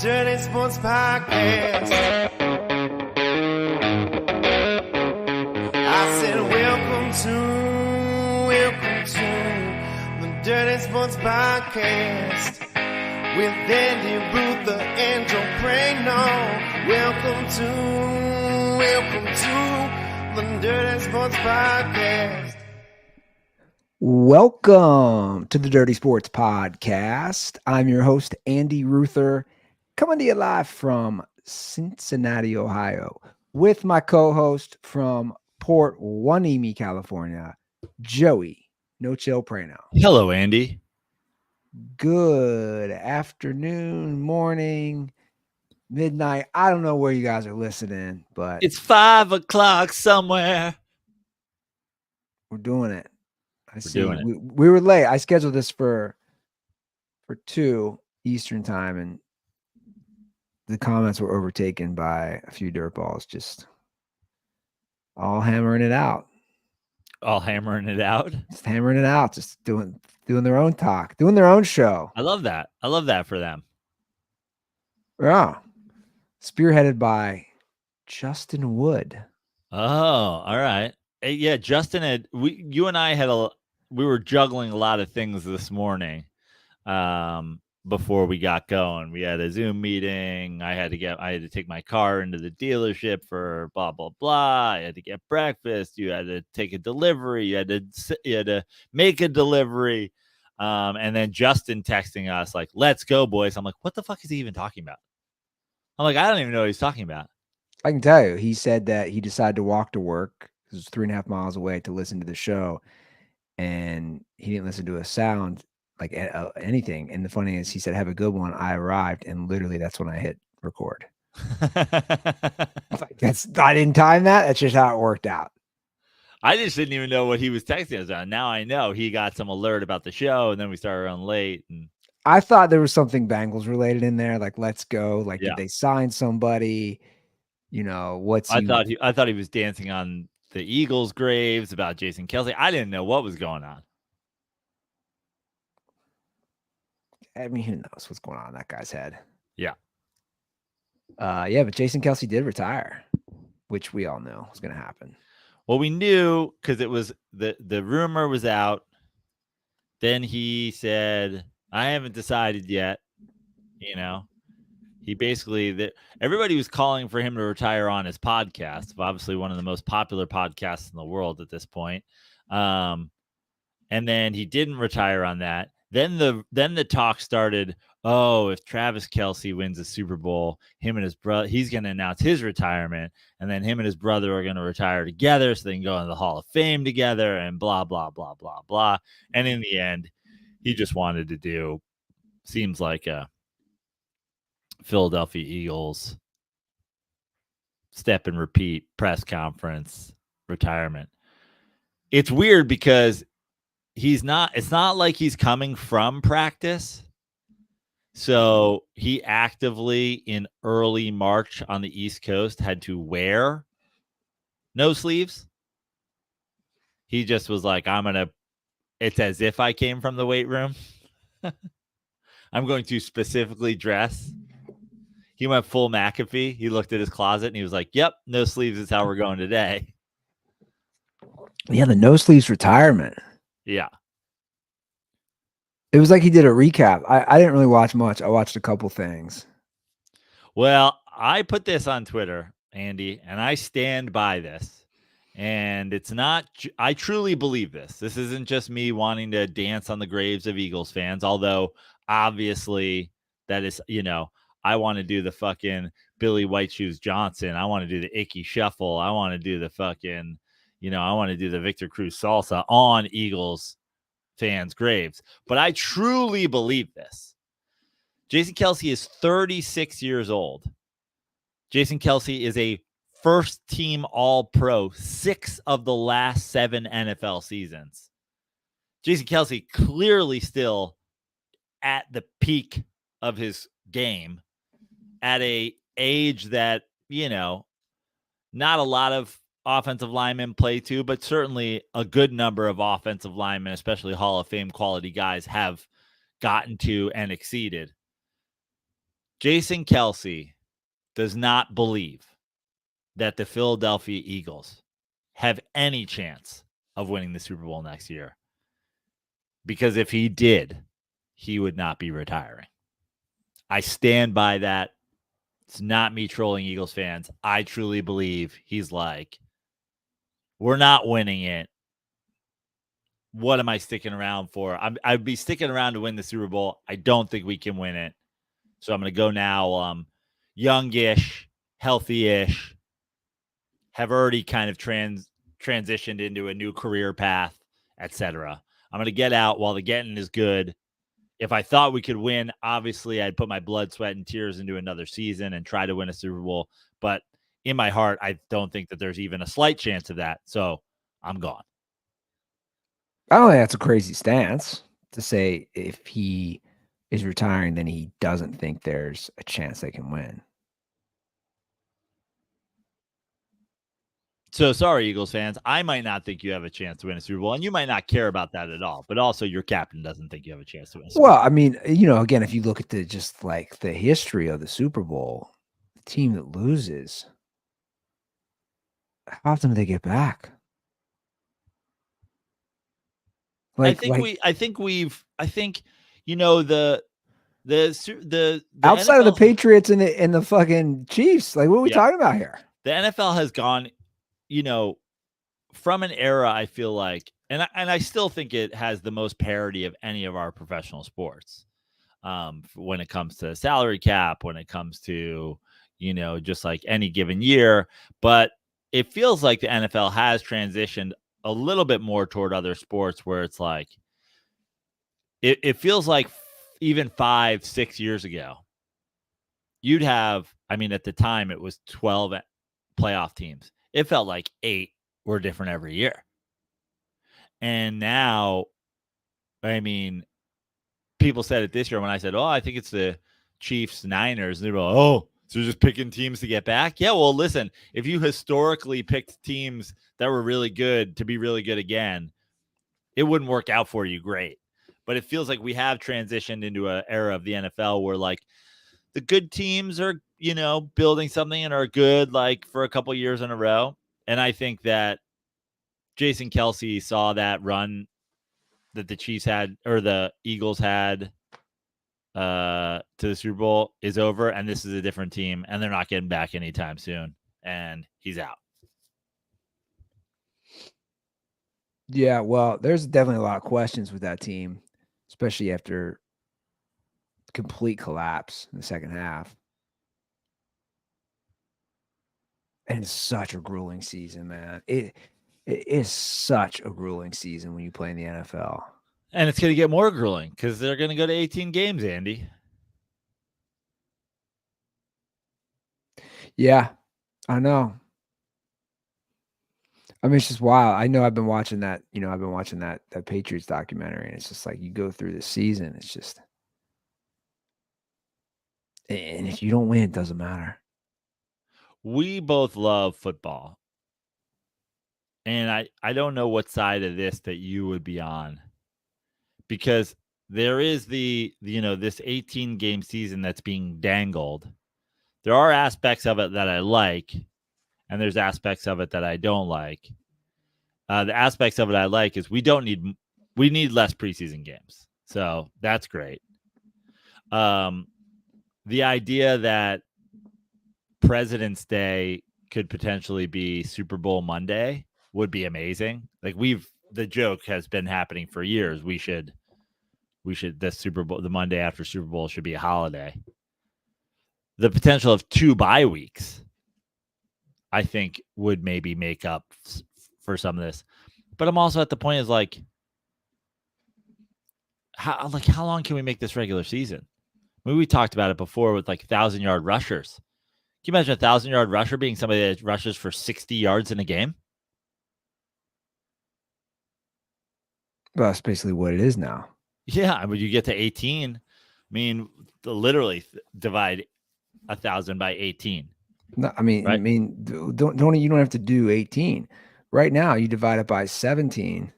Dirty Sports Podcast. I said, welcome to the Dirty Sports Podcast with Andy, Ruther, and Joe Praino. Welcome to the Dirty Sports Podcast. Welcome to the Dirty Sports Podcast. I'm your host, Andy Ruther, coming to you live from Cincinnati, Ohio, with my co-host from Port Hueneme, California, Joey No Chill Praino. Hello, Andy. Good afternoon, morning, midnight. I don't know where you guys are listening, but It's 5 o'clock somewhere. we're doing it. I see. doing it. We were late. I scheduled this for 2 Eastern time, and the comments were overtaken by a few dirtballs just all hammering it out. All hammering it out. Just hammering it out, just doing their own talk, doing their own show. I love that. I love that for them. Yeah. Spearheaded by Justin Wood. Oh, all right. Hey, yeah, Justin you and I we were juggling a lot of things this morning. Before we got going, we had a Zoom meeting. I had to take my car into the dealership for blah blah blah. I had to get breakfast. You had to take a delivery. You had to make a delivery. And then Justin texting us like, "Let's go, boys." I'm like, "What the fuck is he even talking about?" I'm like, "I don't even know what he's talking about." I can tell you, he said that he decided to walk to work. It was 3.5 miles away to listen to the show, and he didn't listen to a sound. Like anything. And the funny is, he said, "Have a good one." I arrived, and literally that's when I hit record. Like, I didn't time that. That's just how it worked out. I just didn't even know what he was texting us on. Now I know he got some alert about the show, and then we started running late. And I thought there was something Bengals related in there, like "let's go." Like, yeah. Did they sign somebody? You know, I thought he was dancing on the Eagles' graves about Jason Kelce. I didn't know what was going on. I mean, who knows what's going on in that guy's head? Yeah. Yeah, but Jason Kelce did retire, which we all knew was going to happen. Well, we knew because it was the rumor was out. Then he said, "I haven't decided yet." You know, he basically everybody was calling for him to retire on his podcast, obviously one of the most popular podcasts in the world at this point. And then he didn't retire on that. Then the talk started. Oh, if Travis Kelce wins the Super Bowl, him and his brother, he's going to announce his retirement, and then him and his brother are going to retire together, so they can go into the Hall of Fame together, and blah blah blah blah blah. And in the end, he just wanted to do, seems like a Philadelphia Eagles step and repeat press conference retirement. It's weird because it's not like he's coming from practice. So he actively in early March on the East Coast had to wear no sleeves. He just was like, it's as if I came from the weight room. I'm going to specifically dress. He went full McAfee. He looked at his closet and he was like, "Yep, no sleeves is how we're going today." Yeah, the no sleeves retirement. Yeah. It was like he did a recap. I didn't really watch much. I watched a couple things. Well, I put this on Twitter, Andy, and I stand by this. And it's not, I truly believe this. This isn't just me wanting to dance on the graves of Eagles fans, although obviously that is, I want to do the fucking Billy White Shoes Johnson. I want to do the Icky Shuffle. I want to do the fucking, I want to do the Victor Cruz salsa on Eagles fans' graves. But I truly believe this. Jason Kelce is 36 years old. Jason Kelce is a first-team All-Pro 6 of the last 7 NFL seasons. Jason Kelce clearly still at the peak of his game at a age that, not a lot of offensive linemen play to, but certainly a good number of offensive linemen, especially Hall of Fame quality guys, have gotten to and exceeded. Jason Kelce does not believe that the Philadelphia Eagles have any chance of winning the Super Bowl next year. Because if he did, he would not be retiring. I stand by that. It's not me trolling Eagles fans. I truly believe he's like, we're not winning it. What am I sticking around for? I'd be sticking around to win the Super Bowl. I don't think we can win it. So I'm going to go now. Youngish, healthy-ish, have already kind of transitioned into a new career path, etc. I'm going to get out while the getting is good. If I thought we could win, obviously I'd put my blood, sweat, and tears into another season and try to win a Super Bowl. But in my heart, I don't think that there's even a slight chance of that. So I'm gone. I don't think that's a crazy stance to say if he is retiring, then he doesn't think there's a chance they can win. So sorry, Eagles fans. I might not think you have a chance to win a Super Bowl, and you might not care about that at all. But also, your captain doesn't think you have a chance to win a Super Bowl. Well, I mean, again, if you look at the history of the Super Bowl, the team that loses, how often do they get back? I think the outside NFL, of the Patriots and the fucking Chiefs, like what are we talking about here? The NFL has gone, from an era, I feel like, and I still think it has the most parity of any of our professional sports. When it comes to salary cap, when it comes to, just like any given year, but it feels like the NFL has transitioned a little bit more toward other sports where it's like, it feels like even 5-6 years ago, you'd have, at the time it was 12 playoff teams. It felt like 8 were different every year. And now, people said it this year when I said, I think it's the Chiefs, Niners. And they were like, so they're just picking teams to get back? Yeah, well, listen, if you historically picked teams that were really good to be really good again, it wouldn't work out for you great. But it feels like we have transitioned into an era of the NFL where, like, the good teams are, building something and are good, like, for a couple years in a row. And I think that Jason Kelce saw that run that the Chiefs had, or the Eagles had, to the Super Bowl is over, and this is a different team, and they're not getting back anytime soon, and he's out. Yeah, well, there's definitely a lot of questions with that team, especially after complete collapse in the second half. And it's such a grueling season, man. It is such a grueling season when you play in the NFL. And it's going to get more grueling because they're going to go to 18 games, Andy. Yeah, I know. It's just wild. I know I've been watching that, that Patriots documentary, and it's just like you go through the season, it's just, and if you don't win, it doesn't matter. We both love football. And I don't know what side of this that you would be on, because there is this 18-game season that's being dangled. There are aspects of it that I like, and there's aspects of it that I don't like. The aspects of it I like is we need less preseason games. So that's great. The idea that President's Day could potentially be Super Bowl Monday would be amazing. Like, the joke has been happening for years. The Monday after Super Bowl should be a holiday. The potential of 2 bye weeks, I think, would maybe make up for some of this. But I'm also at the point is like, how long can we make this regular season? We talked about it before with 1,000-yard rushers. Can you imagine a 1,000-yard rusher being somebody that rushes for 60 yards in a game? Well, that's basically what it is now. Yeah, you get to 18. Literally divide 1,000 by 18. No, right? Don't you don't have to do 18. Right now, you divide it by 17.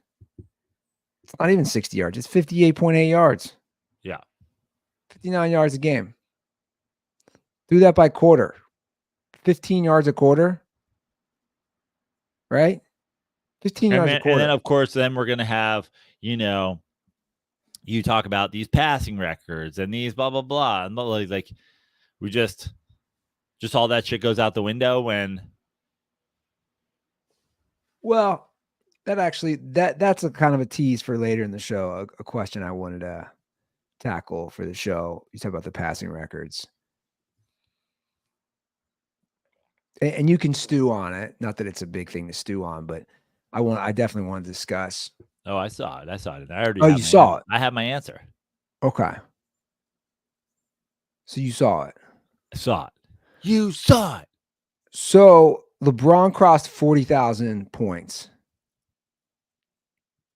It's not even 60 yards. It's 58.8 yards. Yeah. 59 yards a game. Do that by quarter. 15 yards a quarter. Right? 15 yards a quarter. And then, of course, then we're going to have, you talk about these passing records and these blah, blah, blah. And like we just all that shit goes out the window when. Well, that's a kind of a tease for later in the show. A question I wanted to tackle for the show. You talk about the passing records. And you can stew on it. Not that it's a big thing to stew on, but I definitely want to discuss. Oh, I saw it. I already. Oh, you saw it. I have my answer. Okay. So you saw it. I saw it. You saw it. So LeBron crossed 40,000 points,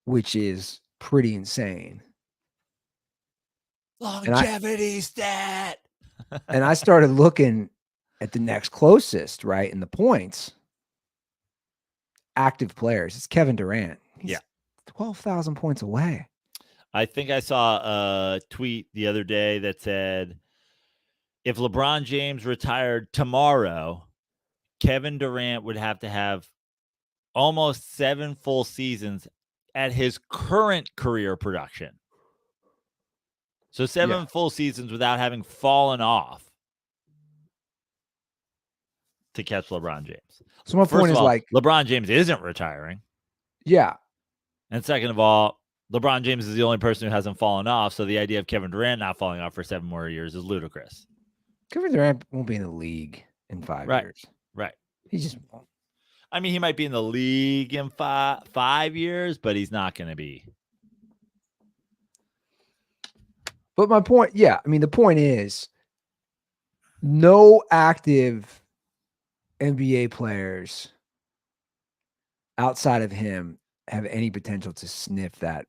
which is pretty insane. Longevity stat. And I started looking at the next closest, right, in the points. Active players. It's Kevin Durant. He's 12,000 points away. I think I saw a tweet the other day that said, if LeBron James retired tomorrow, Kevin Durant would have to have almost 7 full seasons at his current career production. So 7 full seasons without having fallen off to catch LeBron James. So my point is, like, LeBron James isn't retiring. Yeah. And second of all, LeBron James is the only person who hasn't fallen off. So the idea of Kevin Durant not falling off for 7 more years is ludicrous. Kevin Durant won't be in the league in 5 years. Right. He just won't. I mean, he might be in the league in 5 years, but he's not going to be. But my point, the point is no active NBA players outside of him have any potential to sniff that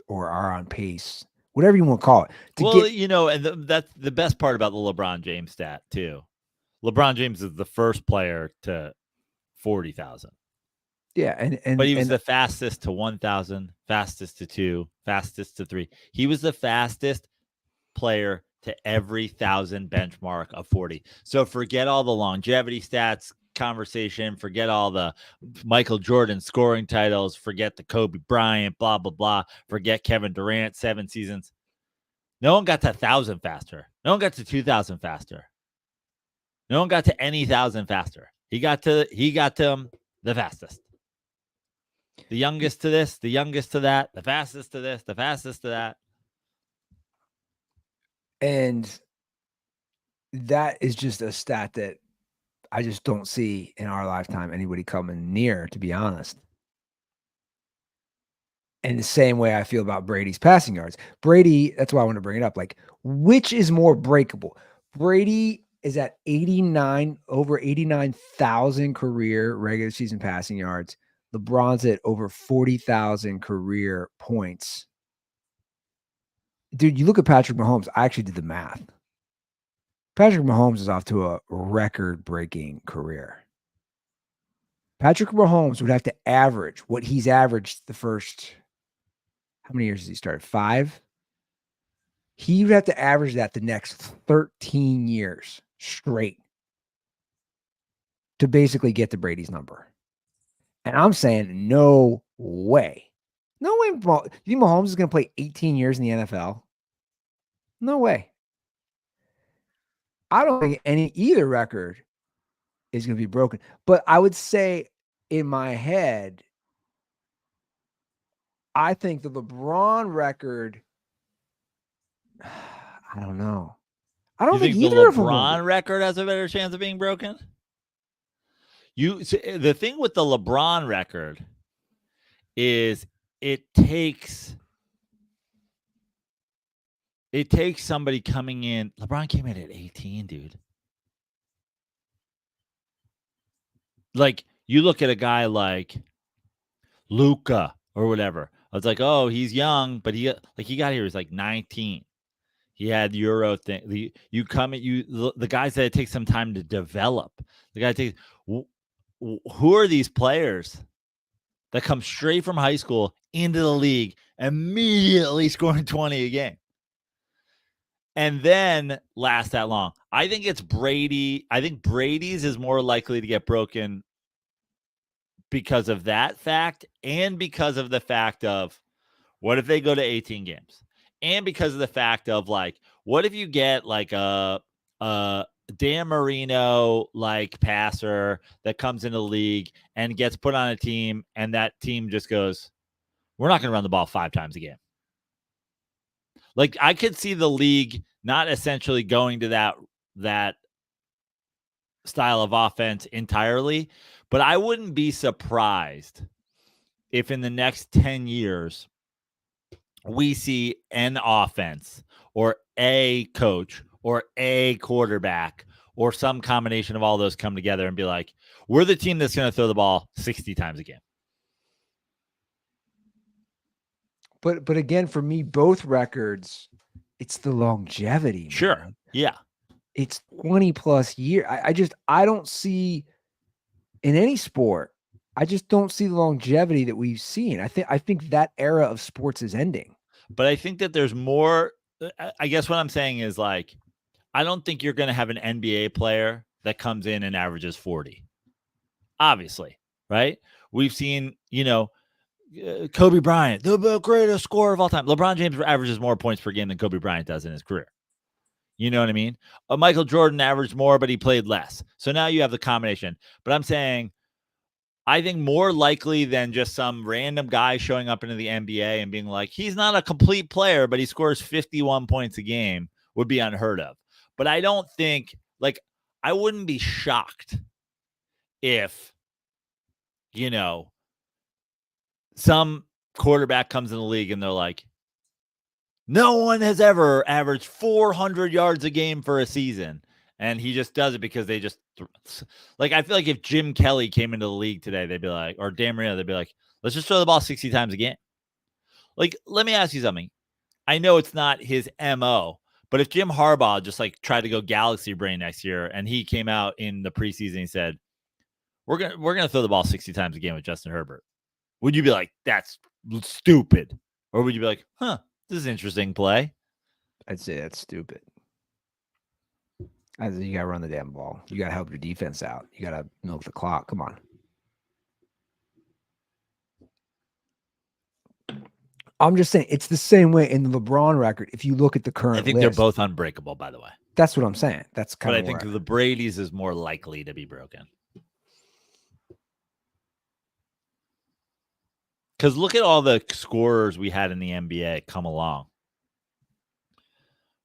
or are on pace, whatever you want to call it. And that's the best part about the LeBron James stat too. LeBron James is the first player to 40,000. Yeah, but he was the fastest to 1,000, fastest to 2, fastest to 3. He was the fastest player to every 1,000 benchmark of 40. So forget all the longevity stats conversation, forget all the Michael Jordan scoring titles, forget the Kobe Bryant, blah, blah, blah, forget Kevin Durant, 7 seasons. No one got to 1,000 faster. No one got to 2,000 faster. No one got to any 1,000 faster. He got to the fastest. The youngest to this, the youngest to that, the fastest to this, the fastest to that. And that is just a stat that I just don't see in our lifetime anybody coming near, to be honest. And the same way I feel about Brady's passing yards. Brady, that's why I want to bring it up. Like, which is more breakable? Brady is at over 89,000 career regular season passing yards. LeBron's at over 40,000 career points. Dude, you look at Patrick Mahomes. I actually did the math. Patrick Mahomes is off to a record-breaking career. Patrick Mahomes would have to average what he's averaged the first, how many years has he started? 5? He would have to average that the next 13 years straight to basically get to Brady's number. And I'm saying no way. No way. You think Mahomes is going to play 18 years in the NFL? No way. I don't think either record is going to be broken. But I would say in my head, I think the LeBron record, I don't know. I don't think either of them. The LeBron record has a better chance of being broken? The thing with the LeBron record is it takes somebody coming in. LeBron came in at 18, dude. Like, you look at a guy like Luka or whatever. I was like, oh, he's young, but he got here, he's like 19. He had Euro thing. The guys that it takes some time to develop. The guy takes. Who are these players that come straight from high school into the league, immediately scoring 20 a game? and then last that long. I think it's Brady. I think Brady's is more likely to get broken because of that fact and because of the fact of what if they go to 18 games? And because of the fact of like, what if you get like a Dan Marino like passer that comes into the league and gets put on a team and that team just goes, we're not going to run the ball 5 times a game. Like I could see the league not essentially going to that style of offense entirely, but I wouldn't be surprised if in the next 10 years we see an offense or a coach or a quarterback or some combination of all those come together and be like, we're the team that's going to throw the ball 60 times a game. But again, for me, both records, it's the longevity. Sure. Man. Yeah. It's 20 plus years. I don't see in any sport, I just don't see the longevity that we've seen. I think that era of sports is ending. But I think that there's more. I guess what I'm saying is like, I don't think you're going to have an NBA player that comes in and averages 40. Obviously, right? We've seen, Kobe Bryant, the greatest scorer of all time. LeBron James averages more points per game than Kobe Bryant does in his career. You know what I mean? Michael Jordan averaged more, but he played less. So now you have the combination. But I'm saying, I think more likely than just some random guy showing up into the NBA and being like, he's not a complete player, but he scores 51 points a game would be unheard of. But I don't think, like, I wouldn't be shocked if, some quarterback comes in the league and they're like, no one has ever averaged 400 yards a game for a season. And he just does it because they just like, I feel like if Jim Kelly came into the league today, they'd be like, or Dan Marino, they'd be like, let's just throw the ball 60 times a game. Like, let me ask you something. I know it's not his MO, but if Jim Harbaugh just like tried to go galaxy brain next year and he came out in the preseason and said, we're going to throw the ball 60 times a game with Justin Herbert, would you be like, that's stupid? Or would you be like, this is an interesting play? I'd say that's stupid. You got to run the damn ball. You got to help your defense out. You got to milk the clock. Come on. I'm just saying it's the same way in the LeBron record. If you look at the current, I think list, they're both unbreakable, by the way. That's what I'm saying. That's kind but of. I think the Brady's is more likely to be broken. Because look at all the scorers we had in the NBA come along.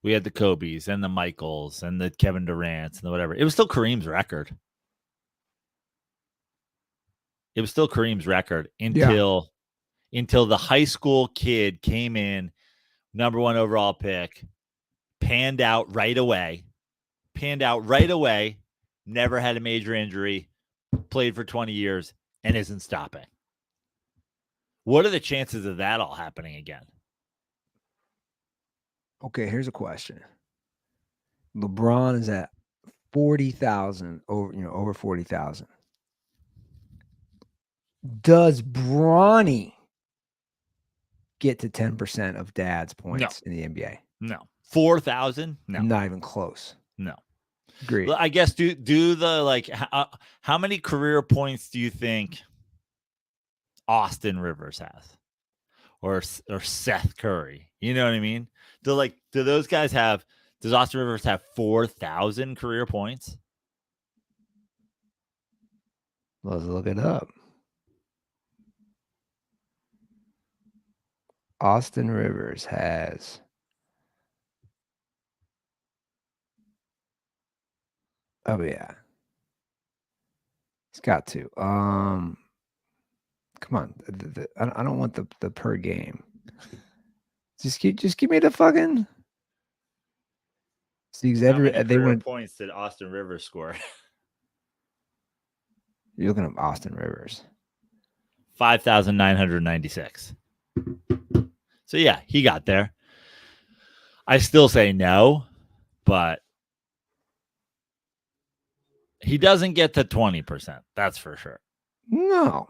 We had the Kobe's and the Michaels and the Kevin Durant's and the whatever. It was still Kareem's record. It was still Kareem's record until the high school kid came in, number 1 overall pick, panned out right away, never had a major injury, played for 20 years, and isn't stopping. What are the chances of that all happening again? Okay, here's a question. LeBron is at 40,000 over 40,000. Does Bronny get to 10% of Dad's points in the NBA? No. 4,000? No. Not even close. No. Agreed. I guess do the like how many career points do you think Austin Rivers has? Or Seth Curry? You know what I mean? Do those guys have? Does Austin Rivers have 4,000 career points? Let's look it up. Austin Rivers has he's got to. Come on. I don't want the per game. Just give me the fucking. See, they went points did Austin Rivers score? You're looking at Austin Rivers. 5,996. So yeah, he got there. I still say no, but he doesn't get to 20%. That's for sure. No.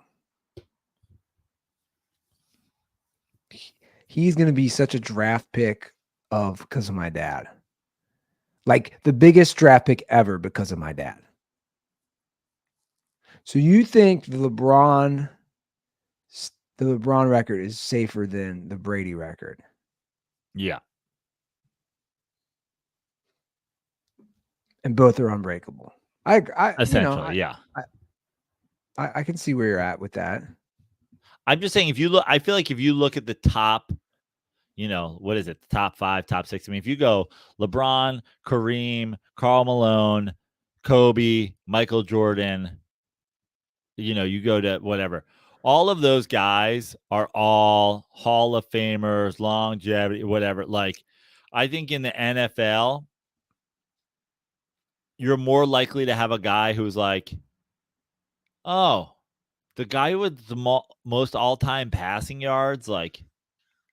He's going to be such a draft pick because of my dad. Like the biggest draft pick ever because of my dad. So you think the LeBron record is safer than the Brady record? Yeah. And both are unbreakable. I Essentially, yeah. I can see where you're at with that. I'm just saying, if you look, I feel like if you look at the top, what is it? The top 5, top 6. I mean, if you go LeBron, Kareem, Karl Malone, Kobe, Michael Jordan, you go to whatever. All of those guys are all Hall of Famers, longevity, whatever. Like, I think in the NFL, you're more likely to have a guy who's like, oh, the guy with the most all-time passing yards, like,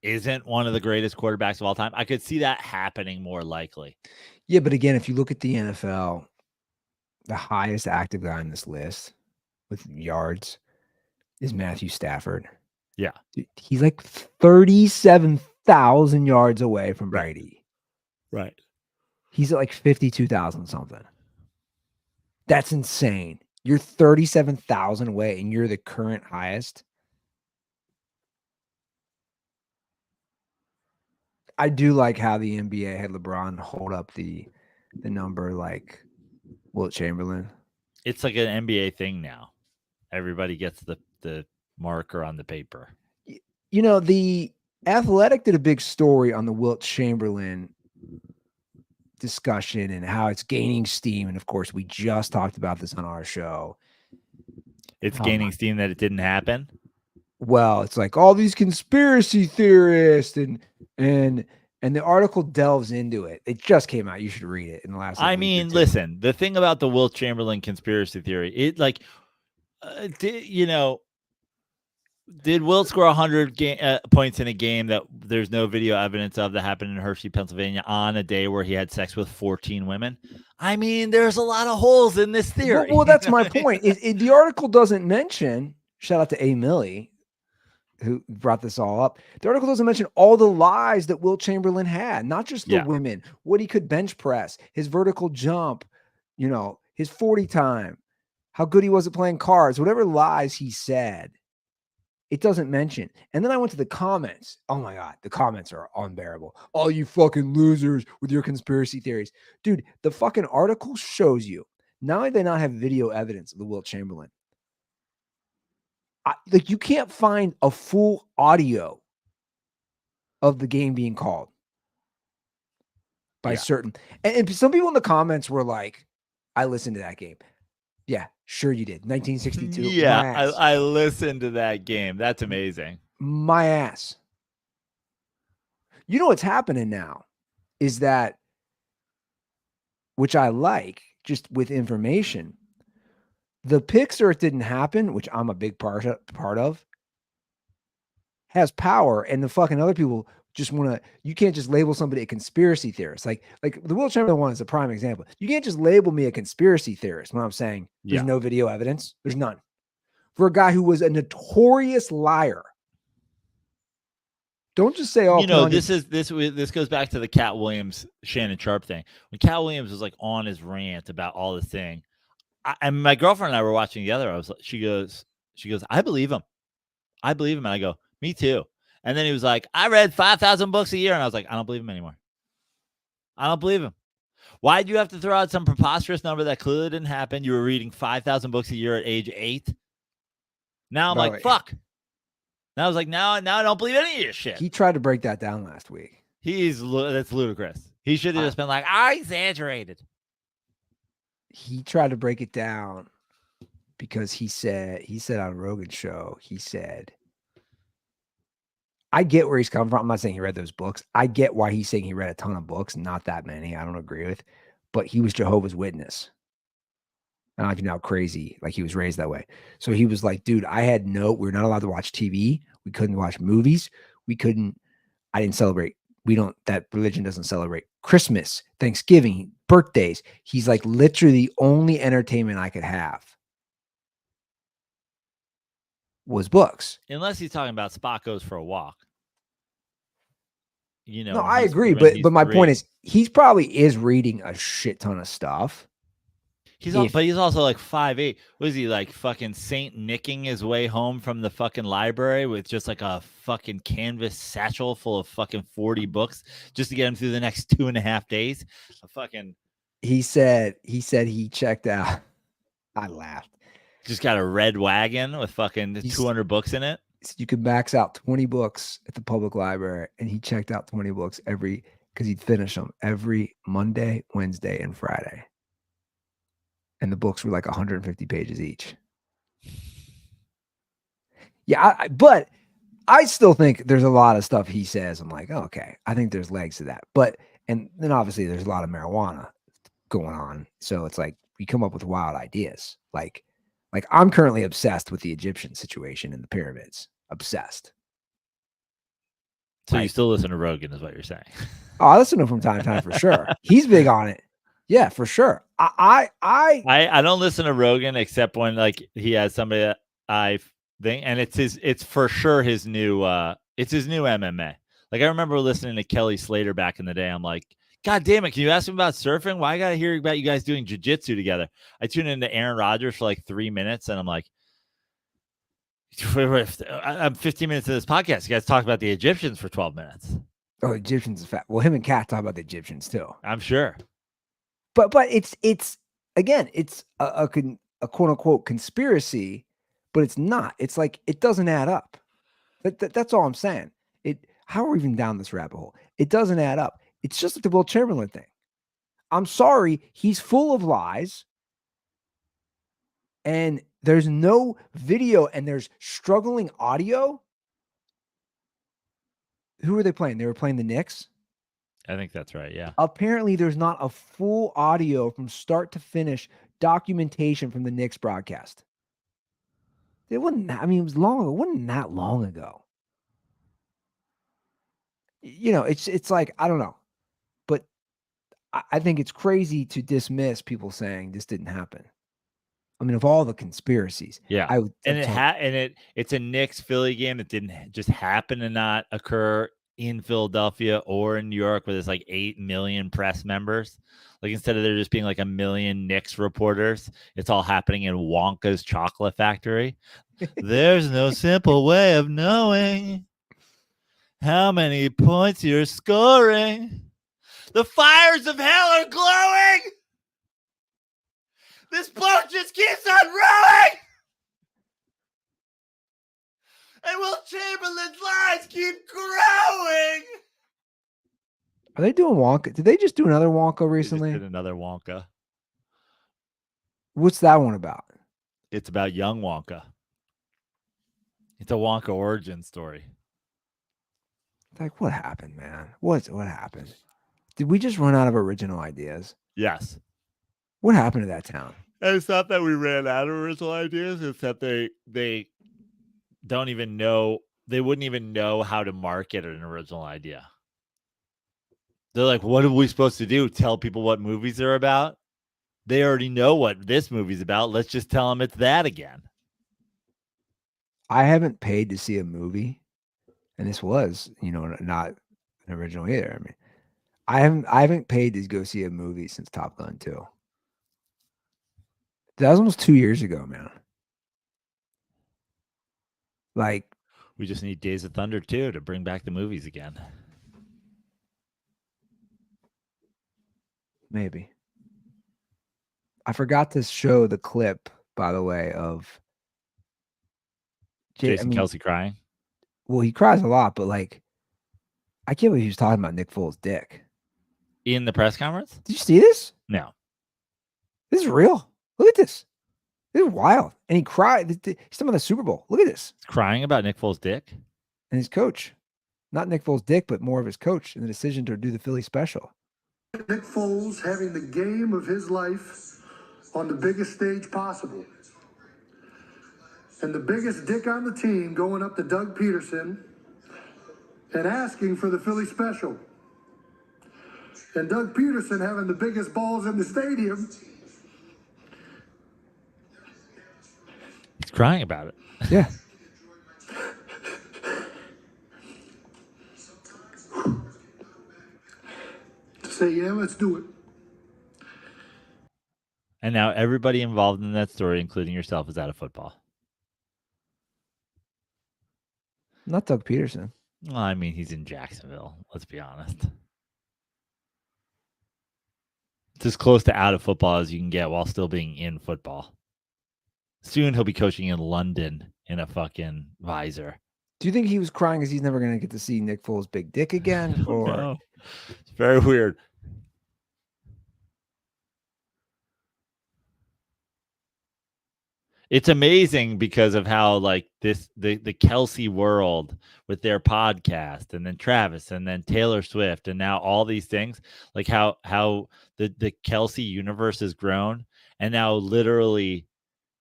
isn't one of the greatest quarterbacks of all time. I could see that happening more likely. Yeah, but again, if you look at the NFL, the highest active guy on this list with yards is Matthew Stafford. Yeah. Dude, he's like 37,000 yards away from Right. Brady. Right. He's at like 52,000 something. That's insane. You're 37,000 away and you're the current highest. I do like how the NBA had LeBron hold up the number like Wilt Chamberlain. It's like an NBA thing now. Everybody gets the marker on the paper. The Athletic did a big story on the Wilt Chamberlain discussion and how it's gaining steam. And of course, we just talked about this on our show. It's gaining steam that it didn't happen. Well, it's like all these conspiracy theorists and the article delves into it. It just came out. You should read it in the last. I mean, listen, the thing about the Wilt Chamberlain conspiracy theory, it like, did Wilt score 100 points in a game that there's no video evidence of that happened in Hershey, Pennsylvania on a day where he had sex with 14 women? I mean, there's a lot of holes in this theory. Well, that's my point. The article doesn't mention, shout out to A. Millie, who brought this all up. The article doesn't mention all the lies that Wilt Chamberlain had, not just the women, what he could bench press, his vertical jump, his 40 time, how good he was at playing cards, whatever lies he said. It doesn't mention. And then I went to the comments. Oh my God, the comments are unbearable. All you fucking losers with your conspiracy theories. Dude, the fucking article shows you. Not only do they not have video evidence of the Wilt Chamberlain, you can't find a full audio of the game being called by certain. And some people in the comments were like, I listened to that game. Yeah, sure you did. 1962. Yeah, I listened to that game. That's amazing. My ass. You know what's happening now is that, which I like, just with information, the picks or it didn't happen, which I'm a big part of, has power, and the fucking other people just want to. You can't just label somebody a conspiracy theorist. Like the Wilt Chamberlain one is a prime example. You can't just label me a conspiracy theorist when I'm saying there's no video evidence. There's none. For a guy who was a notorious liar. Don't just say, "Oh, this goes back to the Cat Williams Shannon Sharp thing." When Cat Williams was like on his rant about all this thing, and my girlfriend and I were watching together. She goes, I believe him. And I go, me too. And then he was like, I read 5,000 books a year. And I was like, I don't believe him anymore. I don't believe him. Why'd you have to throw out some preposterous number that clearly didn't happen? You were reading 5,000 books a year at age 8. Now I'm like, fuck. Now I was like, now I don't believe any of your shit. He tried to break that down last week. That's ludicrous. He should have just been like, I exaggerated. He tried to break it down because he said on Rogan's show, he said, I get where he's coming from. I'm not saying he read those books. I get why he's saying he read a ton of books, not that many. I don't agree with, but he was Jehovah's Witness. I don't know if you know how crazy, like he was raised that way. So he was like, dude, we're not allowed to watch TV. We couldn't watch movies. I didn't celebrate. That religion doesn't celebrate Christmas, Thanksgiving, birthdays. He's like, literally the only entertainment I could have was books. Unless he's talking about Spock Goes for a Walk. No, I agree, but my point is, he's probably is reading a shit ton of stuff. But he's also like 5'8". What is he, like fucking Saint Nicking his way home from the fucking library with just like a fucking canvas satchel full of fucking 40 books just to get him through the next 2.5 days? He said he checked out. I laughed. Just got a red wagon with fucking 200 books in it. You could max out 20 books at the public library, and he checked out 20 books because he'd finish them every Monday, Wednesday, and Friday. And the books were like 150 pages each. Yeah, but I still think there's a lot of stuff he says. I'm like, oh, okay, I think there's legs to that. And then obviously there's a lot of marijuana going on. So it's like we come up with wild ideas. Like I'm currently obsessed with the Egyptian situation in the pyramids. Obsessed. So you still listen to Rogan, is what you're saying? Oh, I listen to him from time to time for sure. He's big on it. Yeah, for sure. I don't listen to Rogan except when like he has somebody that I think, and it's for sure his new MMA. Like I remember listening to Kelly Slater back in the day. I'm like, God damn it, can you ask him about surfing? Why I gotta hear about you guys doing jiu-jitsu together? I tuned into Aaron Rodgers for like 3 minutes, and I'm like, I'm 15 minutes of this podcast. You guys talk about the Egyptians for 12 minutes. Oh, Egyptians is fat. Well, him and Kat talk about the Egyptians too. I'm sure. But it's again, it's a quote unquote conspiracy, but it's not. It's like it doesn't add up. That's all I'm saying. How are we even down this rabbit hole? It doesn't add up. It's just like the Will Chamberlain thing. I'm sorry, he's full of lies. And there's no video and there's struggling audio. Who were they playing? They were playing the Knicks. I think that's right. Yeah. Apparently, there's not a full audio from start to finish documentation from the Knicks broadcast. It wasn't. I mean, it was long ago. It wasn't that long ago. You know, it's like I don't know, but I think it's crazy to dismiss people saying this didn't happen. I mean, of all the conspiracies, yeah, it's a Knicks Philly game that didn't just happen to not occur in Philadelphia or in New York, where there's like 8 million press members. Like instead of there just being like 1 million Knicks reporters, it's all happening in Wonka's chocolate factory. There's no simple way of knowing how many points you're scoring. The fires of hell are glowing. This boat just keeps on rowing. And Will Chamberlain's lies keep growing. Are they doing Wonka? Did they just do another Wonka recently? They just did another Wonka. What's that one about? It's about young Wonka. It's a Wonka origin story. Like, what happened, man? What happened? Did we just run out of original ideas? Yes. What happened to that town? And it's not that we ran out of original ideas. It's that they don't even know. They wouldn't even know how to market an original idea. They're like, what are we supposed to do? Tell people what movies are about? They already know what this movie's about. Let's just tell them it's that again. I haven't paid to see a movie, and this was, not an original either. I mean, I haven't paid to go see a movie since Top Gun 2. That was almost 2 years ago, man. Like, we just need Days of Thunder 2 to bring back the movies again. Maybe. I forgot to show the clip, by the way, of Jason Kelce crying. Well, he cries a lot, but like, I can't believe he was talking about Nick Foles' dick in the press conference. Did you see this? No. This is real. Look at this. This is wild. And he cried. He's talking about the Super Bowl. Look at this. He's crying about Nick Foles' dick and his coach. Not Nick Foles' dick, but more of his coach in the decision to do the Philly special. Nick Foles having the game of his life on the biggest stage possible. And the biggest dick on the team going up to Doug Peterson and asking for the Philly special. And Doug Peterson having the biggest balls in the stadium. He's crying about it. Yeah. say, yeah, let's do it. And now everybody involved in that story, including yourself, is out of football. Not Doug Peterson. Well, I mean, he's in Jacksonville. Let's be honest. It's as close to out of football as you can get while still being in football. Soon he'll be coaching in London in a fucking visor. Do you think he was crying because he's never going to get to see Nick Foles' big dick again? Or No. It's very weird. It's amazing because of how like the Kelsey world with their podcast, and then Travis, and then Taylor Swift, and now all these things, like how the Kelsey universe has grown, and now literally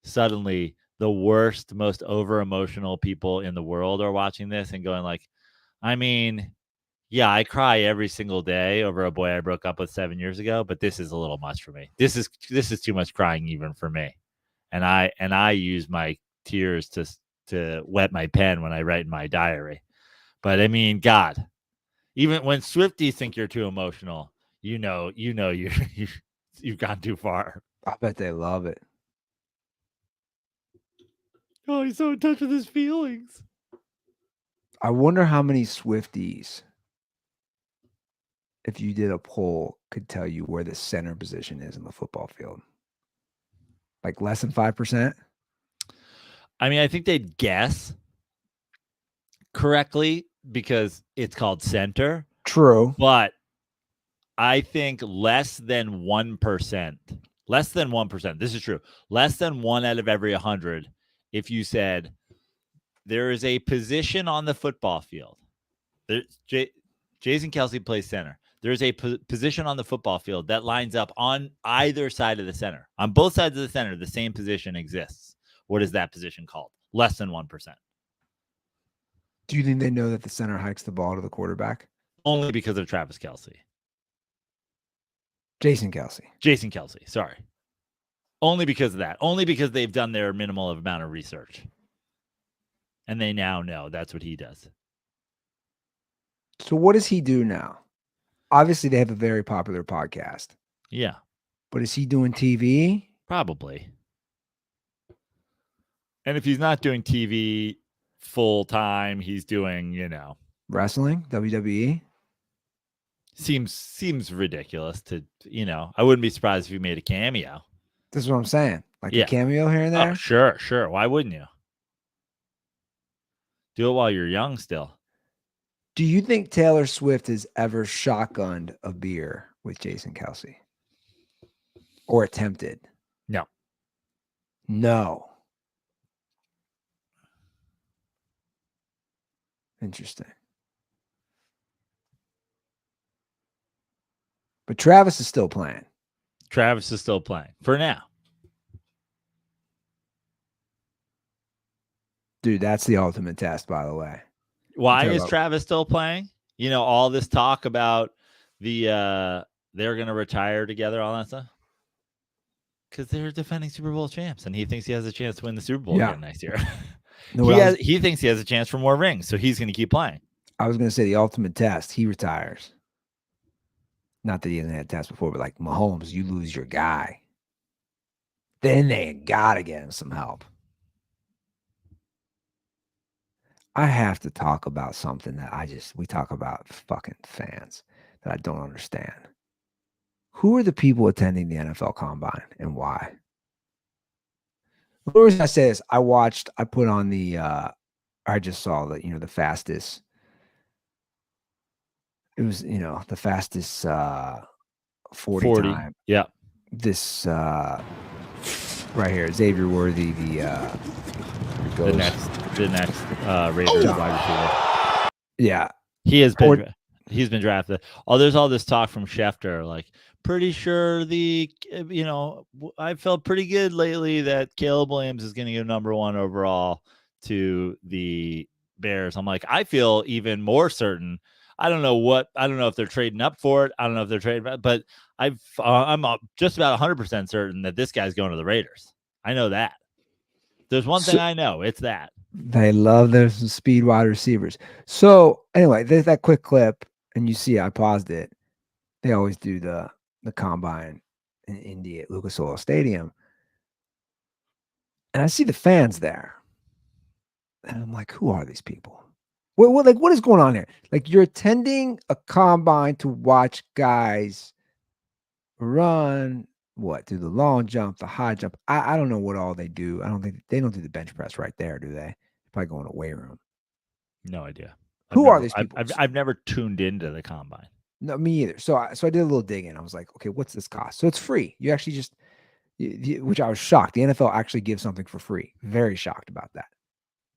suddenly the worst, most over emotional people in the world are watching this and going like, I mean, yeah, I cry every single day over a boy I broke up with 7 years ago, but this is a little much for me. This is too much crying even for me. And I use my tears to wet my pen when I write in my diary. But I mean, God, even when Swifties think you're too emotional, you've gone too far. I bet they love it. Oh, he's so in touch with his feelings. I wonder how many Swifties, if you did a poll, could tell you where the center position is in the football field. Like less than 5%? I mean, I think they'd guess correctly because it's called center. True. But I think less than 1%. Less than 1%. This is true. Less than 1 out of every 100. If you said there is a position on the football field, Jason Kelce plays center. There's a position on the football field that lines up on either side of the center. On both sides of the center, the same position exists. What is that position called? Less than 1%. Do you think they know that the center hikes the ball to the quarterback? Only because of Travis Kelce. Jason Kelce. Sorry. Only because of that. Only because they've done their minimal amount of research. And they now know that's what he does. So what does he do now? Obviously, they have a very popular podcast. Yeah. But is he doing TV? Probably. And if he's not doing TV full time, he's doing, Wrestling? WWE? Seems ridiculous to, I wouldn't be surprised if he made a cameo. This is what I'm saying. Like Yeah. a cameo here and there? Oh, sure. Why wouldn't you? Do it while you're young still. Do you think Taylor Swift has ever shotgunned a beer with Jason Kelce? Or attempted? No. Interesting. But Travis is still playing. Travis is still playing for now. Dude, that's the ultimate test, by the way. Why is Travis still playing? All this talk about they're going to retire together, all that stuff. Because they're defending Super Bowl champs, and he thinks he has a chance to win the Super Bowl again next year. He thinks he has a chance for more rings, so he's going to keep playing. I was going to say the ultimate test. He retires. Not that he hasn't had tests before, but like Mahomes, you lose your guy. Then they got to get him some help. I have to talk about something that we talk about fucking fans that I don't understand. Who are the people attending the NFL Combine and why? The reason I say this, I put on I just saw the fastest. It was, the fastest 40 time. Yeah. This right here, Xavier Worthy, the next Raiders wide receiver. Yeah. He's been drafted. Oh, there's all this talk from Schefter, like pretty sure I felt pretty good lately that Caleb Williams is going to go number 1 overall to the Bears. I'm like, I feel even more certain. I don't know if they're trading up for it. I don't know if they're trading, but I'm just about 100% certain that this guy's going to the Raiders. I know that. There's one thing I know. It's that. They love their speed wide receivers. So anyway, there's that quick clip, and you see I paused it. They always do the combine in Indy at Lucas Oil Stadium. And I see the fans there. And I'm like, who are these people? What is going on here? Like, you're attending a combine to watch guys run, do the long jump, the high jump. I don't know what all they do. I don't think they don't do the bench press right there, do they? Probably go in a weight room. No idea. Who are these people? I've never tuned into the combine. No, me either. So I did a little digging. I was like, okay, what's this cost? So it's free. You actually just, which I was shocked. The NFL actually gives something for free. Very shocked about that.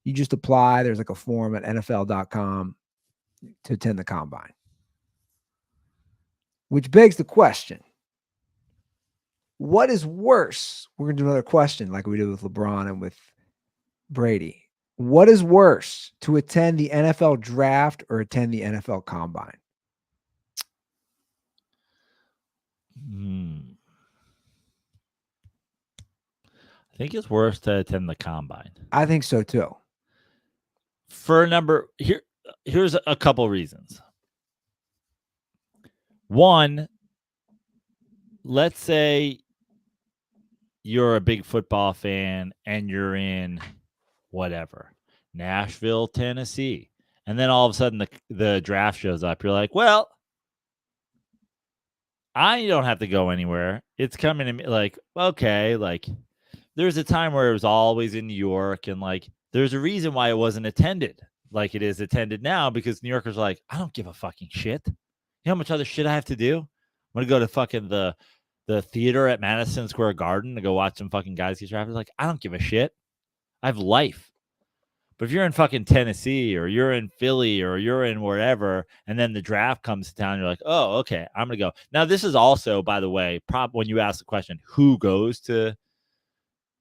You just apply. There's like a form at NFL.com to attend the combine. Which begs the question, what is worse? We're going to do another question like we did with LeBron and with Brady. What is worse, to attend the NFL draft or attend the NFL combine? I think it's worse to attend the combine. I think so too. For a number, here's a couple reasons. One, let's say you're a big football fan and you're in whatever, Nashville, Tennessee. And then all of a sudden the draft shows up. You're like, well, I don't have to go anywhere. It's coming to me. Like, okay, like there's a time where it was always in New York, and like there's a reason why it wasn't attended like it is attended now, because New Yorkers are like, I don't give a fucking shit. You know how much other shit I have to do? I'm gonna go to fucking the theater at Madison Square Garden to go watch some fucking guys get drafted. Like, I don't give a shit. I have life. But if you're in fucking Tennessee or you're in Philly or you're in wherever, and then the draft comes to town, you're like, oh, okay, I'm going to go. Now, this is also, by the way, when you ask the question, who goes to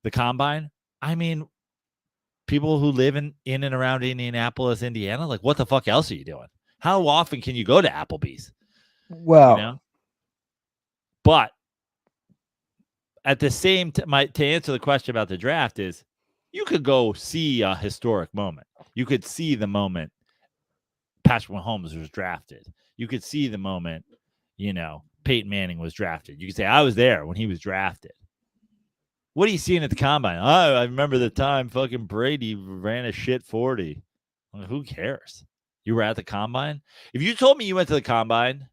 the combine? I mean, people who live in and around Indianapolis, Indiana, like, what the fuck else are you doing? How often can you go to Applebee's? Well, you know? But at the same time, to answer the question about the draft is, you could go see a historic moment. You could see the moment Patrick Mahomes was drafted. You could see the moment, Peyton Manning was drafted. You could say, I was there when he was drafted. What are you seeing at the combine? Oh, I remember the time fucking Brady ran a shit 40. Well, who cares? You were at the combine? If you told me you went to the combine,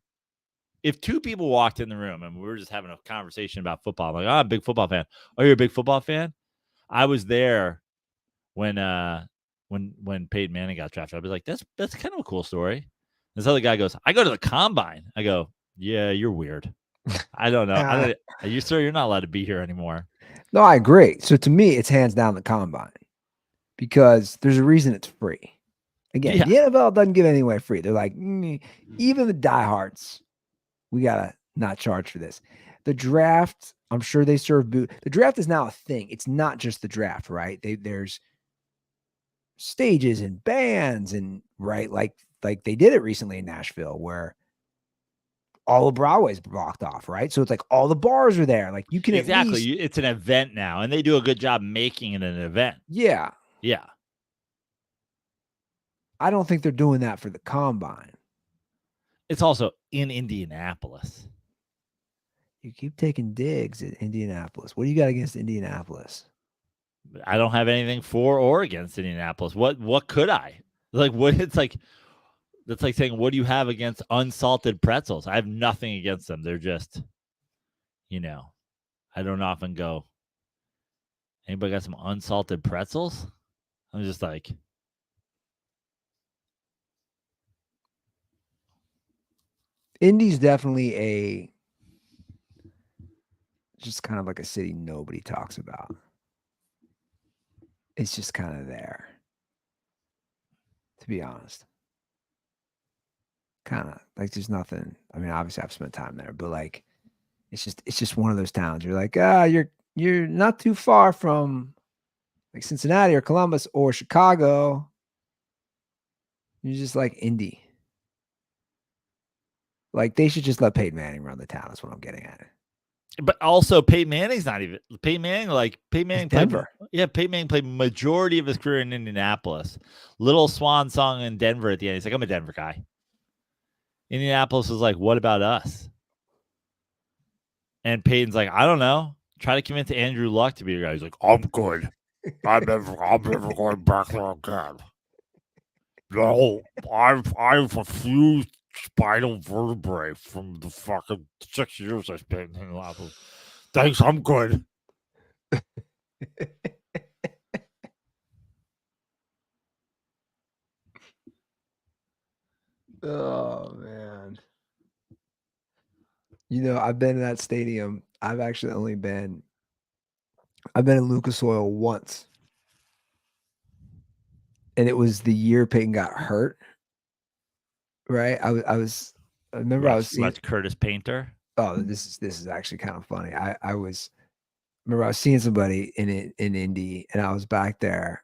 if two people walked in the room and we were just having a conversation about football, I'm like, I'm a big football fan. Oh, you're a big football fan? I was there when Peyton Manning got drafted. I was like, that's kind of a cool story. This other guy goes, I go to the combine. I go, yeah, you're weird. I don't know. You're not allowed to be here anymore. No, I agree. So to me, it's hands down the combine, because there's a reason it's free. Again, the NFL doesn't give anything away free. They're like, even the diehards, we gotta not charge for this. The draft, I'm sure they serve booze. The draft is now a thing. It's not just the draft, right? There's stages and bands and right, like they did it recently in Nashville where all of Broadway's blocked off, right? So it's like all the bars are there. Like you can exactly. It's an event now, and they do a good job making it an event. Yeah. Yeah. I don't think they're doing that for the combine. It's also in Indianapolis. You keep taking digs at Indianapolis. What do you got against Indianapolis? I don't have anything for or against Indianapolis. What could I? Like, what? It's like, that's like saying, what do you have against unsalted pretzels? I have nothing against them. They're just, I don't often go, anybody got some unsalted pretzels? I'm just like, Indy's definitely just kind of like a city nobody talks about. It's just kind of there, to be honest. Kind of like there's nothing. I mean, obviously I've spent time there, but like it's just one of those towns. You're like, you're not too far from like Cincinnati or Columbus or Chicago. You're just like Indy. Like they should just let Peyton Manning run the town. That's what I'm getting at. But also, Peyton Manning's not even Peyton Manning. Denver. Peyton Manning played majority of his career in Indianapolis. Little swan song in Denver at the end. He's like, I'm a Denver guy. Indianapolis was like, what about us? And Peyton's like, I don't know. Try to convince Andrew Luck to be your guy. He's like, I'm good. I'm never going back there again. No, I've a few spinal vertebrae from the fucking 6 years I spent in Indianapolis. Thanks, I'm good. Oh man. I've been in that stadium. I've been in Lucas Oil once. And it was the year Peyton got hurt. Right? I remember I was seeing Curtis Painter. Oh, this is actually kind of funny. I remember I was seeing somebody in Indy, and I was back there,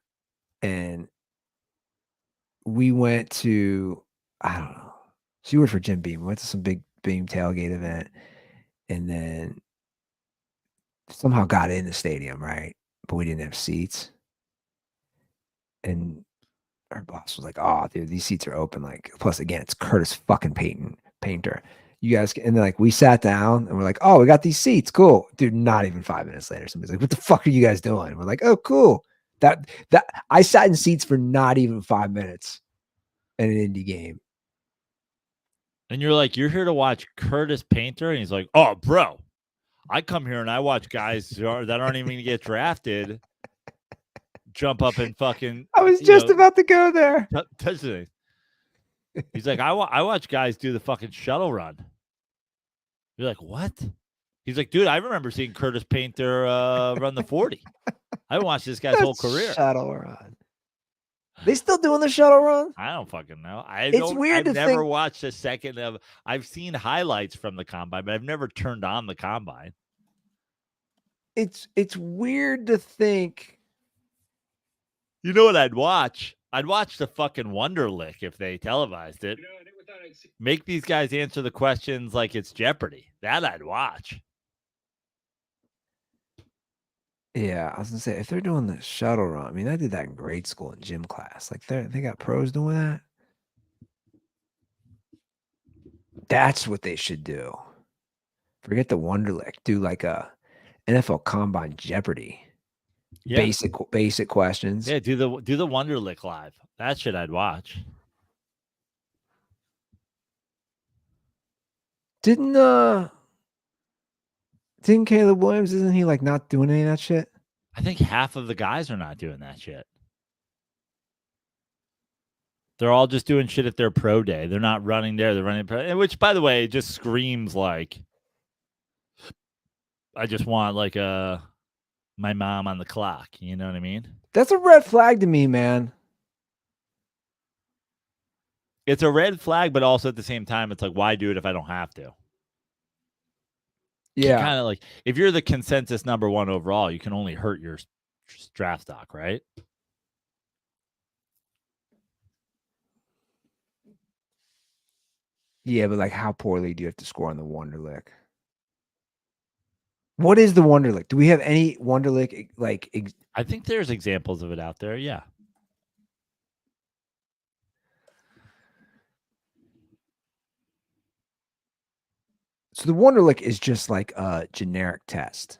and we went to, I don't know. She worked for Jim Beam. We went to some big Beam tailgate event, and then somehow got in the stadium, right? But we didn't have seats. And our boss was like, "Oh, dude, these seats are open." Like, plus again, it's Curtis fucking Painter. You guys, and then like we sat down and we're like, "Oh, we got these seats, cool, dude." Not even 5 minutes later, somebody's like, "What the fuck are you guys doing?" And we're like, "Oh, cool." That I sat in seats for not even 5 minutes in an indie game. And you're like, "You're here to watch Curtis Painter?" And he's like, "Oh, bro, I come here and I watch guys that aren't even going to get drafted jump up and fucking." I was just about to go there. Touch the He's like, I watch guys do the fucking shuttle run. You're like, what? He's like, dude, I remember seeing Curtis Painter run the 40. I watched this guy's whole career. Shuttle run. They still doing the shuttle run? I don't fucking know. It's weird. I've never watched a second of. I've seen highlights from the combine, but I've never turned on the combine. It's weird to think. You know what I'd watch? I'd watch the fucking Wonderlic if they televised it. Make these guys answer the questions like it's Jeopardy. That I'd watch. Yeah, I was gonna say, if they're doing the shuttle run, I mean, I did that in grade school in gym class. Like they got pros doing that. That's what they should do. Forget the Wonderlic. Do like a NFL Combine Jeopardy. Yeah. Basic questions. Yeah, do the Wonderlic live. That shit I'd watch. Didn't Caleb Williams, isn't he like not doing any of that shit? I think half of the guys are not doing that shit. They're all just doing shit at their pro day. They're not running there. They're running pro, which, by the way, just screams like I just want like my mom on the clock. You know what I mean? That's a red flag to me, man. It's a red flag, but also at the same time, it's like, why do it if I don't have to? Yeah. Kind of like, if you're the consensus #1 overall, you can only hurt your draft stock, right? Yeah, but like, how poorly do you have to score on the Wonderlic? What is the Wonderlic? Do we have any Wonderlic? Like, I think there's examples of it out there. Yeah. So the Wonderlic is just like a generic test,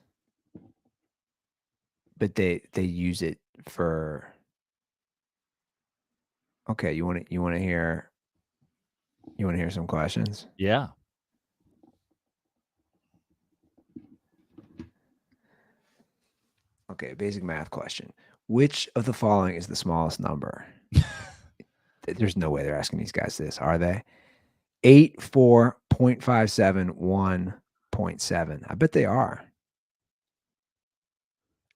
but they use it for. Okay, you want to hear some questions? Yeah. Okay, basic math question. Which of the following is the smallest number? There's no way they're asking these guys this, are they? 8, 4, 0.57, 1.7. I bet they are.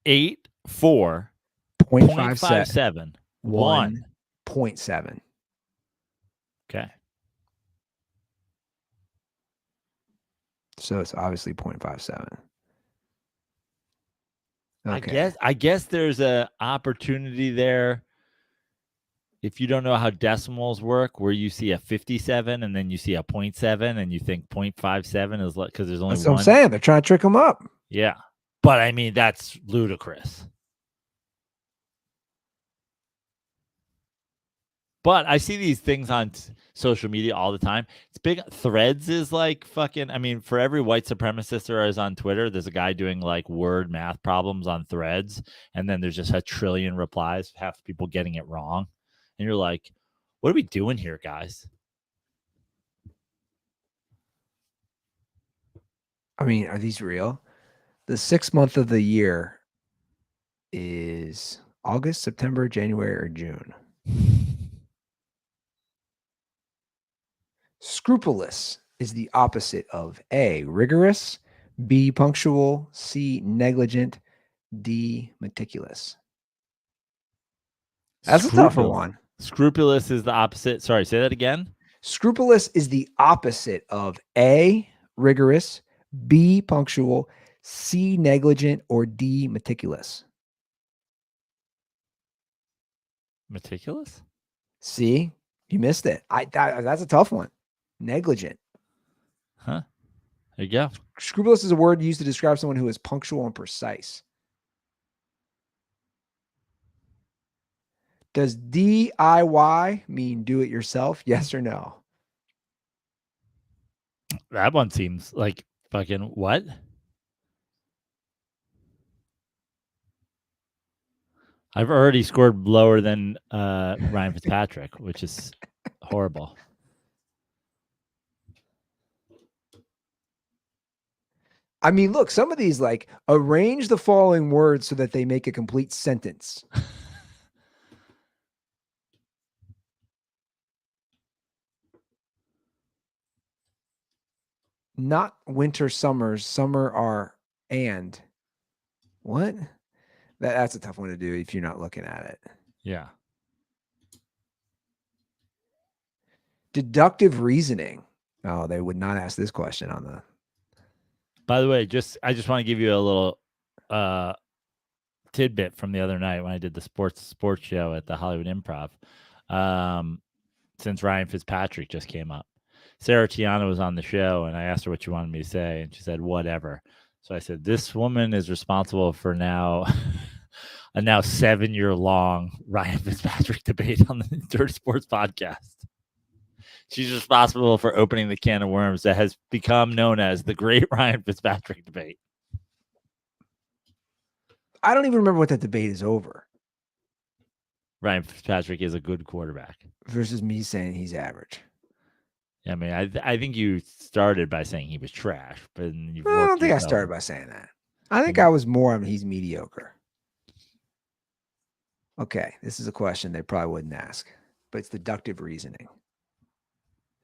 8, 4, 0.57, 1.7. Okay. So it's obviously 0.57. Okay. I guess there's a opportunity there. If you don't know how decimals work, where you see a 57 and then you see a 0.7 and you think 0.57 is because there's only That's one. what I'm saying. They're trying to trick them up. Yeah. But I mean, that's ludicrous. But I see these things on social media all the time. It's big. Threads is like fucking. I mean, for every white supremacist there is on Twitter, there's a guy doing like word math problems on Threads, and then there's just a trillion replies, half the people getting it wrong, and you're like, "What are we doing here, guys?" I mean, are these real? The 6th month of the year is August, September, January, or June. Scrupulous is the opposite of A, rigorous, B, punctual, C, negligent, D, meticulous. That's a tougher one. Scrupulous is the opposite. Sorry, say that again. Scrupulous is the opposite of A, rigorous, B, punctual, C, negligent, or D, meticulous. Meticulous? See, you missed it. That's a tough one. Negligent. Huh? There you go. Scrupulous is a word used to describe someone who is punctual and precise. Does DIY mean do it yourself? Yes or no? That one seems like fucking what? I've already scored lower than Ryan Fitzpatrick, which is horrible. I mean, look, some of these like arrange the following words so that they make a complete sentence. Not winter, summers, summer are and what? That's a tough one to do if you're not looking at it. Yeah. Deductive reasoning. Oh, they would not ask this question on the. By the way, I just want to give you a little tidbit from the other night when I did the sports show at the Hollywood Improv. Since Ryan Fitzpatrick just came up, Sarah Tiana was on the show, and I asked her what she wanted me to say, and she said whatever. So I said, this woman is responsible for now a now 7-year-long Ryan Fitzpatrick debate on the Dirt Sports podcast. She's responsible for opening the can of worms that has become known as the Great Ryan Fitzpatrick debate. I don't even remember what that debate is over. Ryan Fitzpatrick is a good quarterback. Versus me saying he's average. I mean, I think you started by saying he was trash, but I don't think I started by saying that. I think I was more on he's mediocre. Okay, this is a question they probably wouldn't ask, but it's deductive reasoning.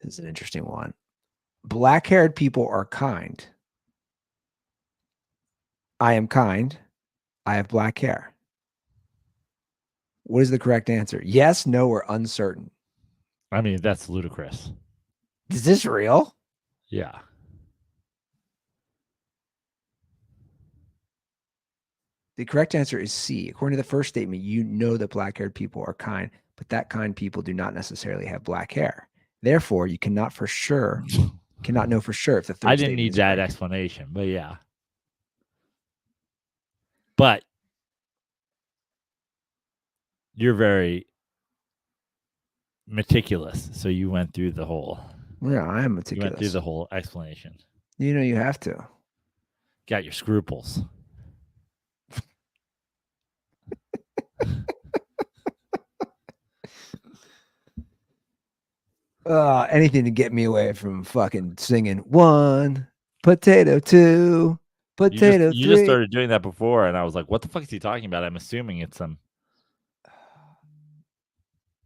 This is an interesting one. Black-haired people are kind. I am kind. I have black hair. What is the correct answer? Yes, no, or uncertain? I mean, that's ludicrous. Is this real? Yeah. The correct answer is C. According to the first statement, you know that black-haired people are kind, but that kind people do not necessarily have black hair. Therefore, you cannot know for sure if the third I didn't need that explanation, but yeah. But you're very meticulous, so you went through the whole. Yeah, I am meticulous. You went through the whole explanation. You know you have to. Got your scruples. Anything to get me away from fucking singing 1, potato 2, potato 3. You just started doing that before, and I was like, what the fuck is he talking about? I'm assuming it's some.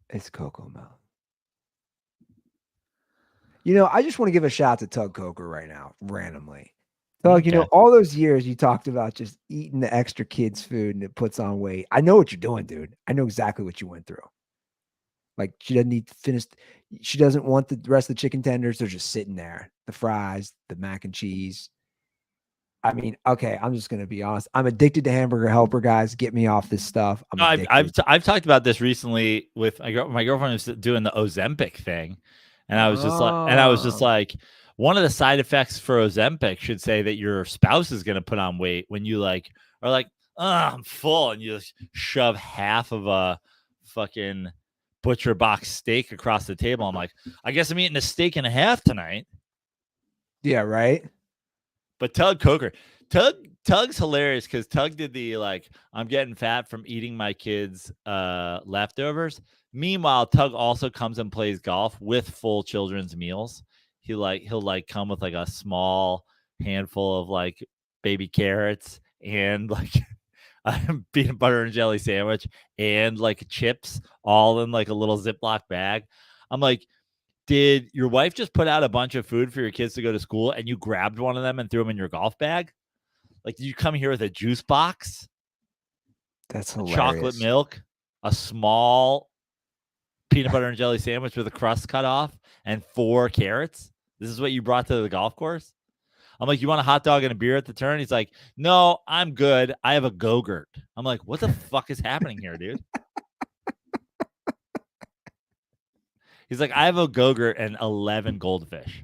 It's Cocoa Mountain. You know, I just want to give a shout out to Tug Coker right now, randomly. Tug, you know, all those years you talked about just eating the extra kids' food and it puts on weight. I know what you're doing, dude. I know exactly what you went through. Like, she doesn't need to finish. She doesn't want the rest of the chicken tenders. They're just sitting there. The fries, the mac and cheese. I mean, okay, I'm just going to be honest. I'm addicted to Hamburger Helper, guys. Get me off this stuff. I've talked about this recently with my girlfriend was doing the Ozempic thing. And I was just like, one of the side effects for Ozempic should say that your spouse is going to put on weight when you are like, I'm full. And you shove half of a fucking ButcherBox steak across the table. I'm like, I guess I'm eating a steak and a half tonight. Yeah, right. But Tug's hilarious because Tug did the like, I'm getting fat from eating my kids' leftovers. Meanwhile, Tug also comes and plays golf with full children's meals. He'll come with like a small handful of like baby carrots and like peanut butter and jelly sandwich and like chips all in like a little Ziploc bag. I'm like, did your wife just put out a bunch of food for your kids to go to school and you grabbed one of them and threw them in your golf bag? Like, did you come here with a juice box? That's hilarious. Chocolate milk, a small peanut butter and jelly sandwich with a crust cut off, and 4 carrots? This is what you brought to the golf course? I'm like, you want a hot dog and a beer at the turn? He's like, no, I'm good. I have a Go-Gurt. I'm like, what the fuck is happening here, dude? He's like, I have a Go-Gurt and 11 goldfish.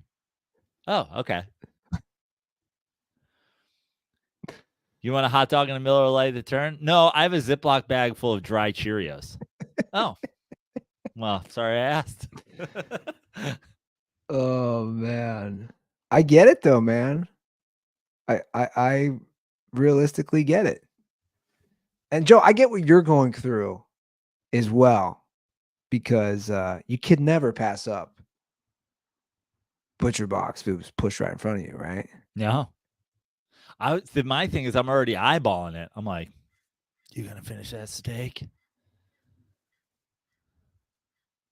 Oh, okay. You want a hot dog and a Miller Lite at the turn? No, I have a Ziploc bag full of dry Cheerios. Oh, well, sorry I asked. Oh man, I get it though, man. I realistically get it. And Joe, I get what you're going through as well, because you could never pass up ButcherBox if it was pushed right in front of you, right? No. My thing is I'm already eyeballing it. I'm like, you gonna finish that steak?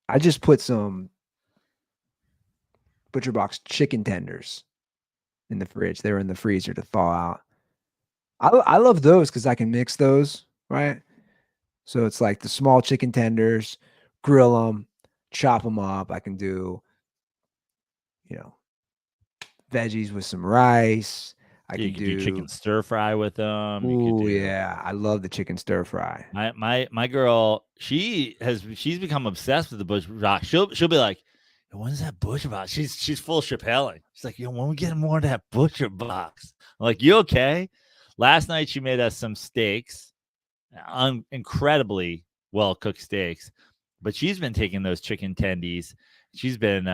I just put some ButcherBox chicken tenders in the fridge. They were in the freezer to thaw out. I love those because I can mix those, right? So it's like the small chicken tenders, grill them, chop them up. I can do, veggies with some rice. You can do chicken stir fry with them. Ooh, yeah, I love the chicken stir fry. My girl, she's become obsessed with the ButcherBox. She'll be like, when's that ButcherBox? She's full Chappelling. She's like, when we get more of that ButcherBox? I'm like, you okay? Last night she made us some steaks, incredibly well cooked steaks. But she's been taking those chicken tendies. She's been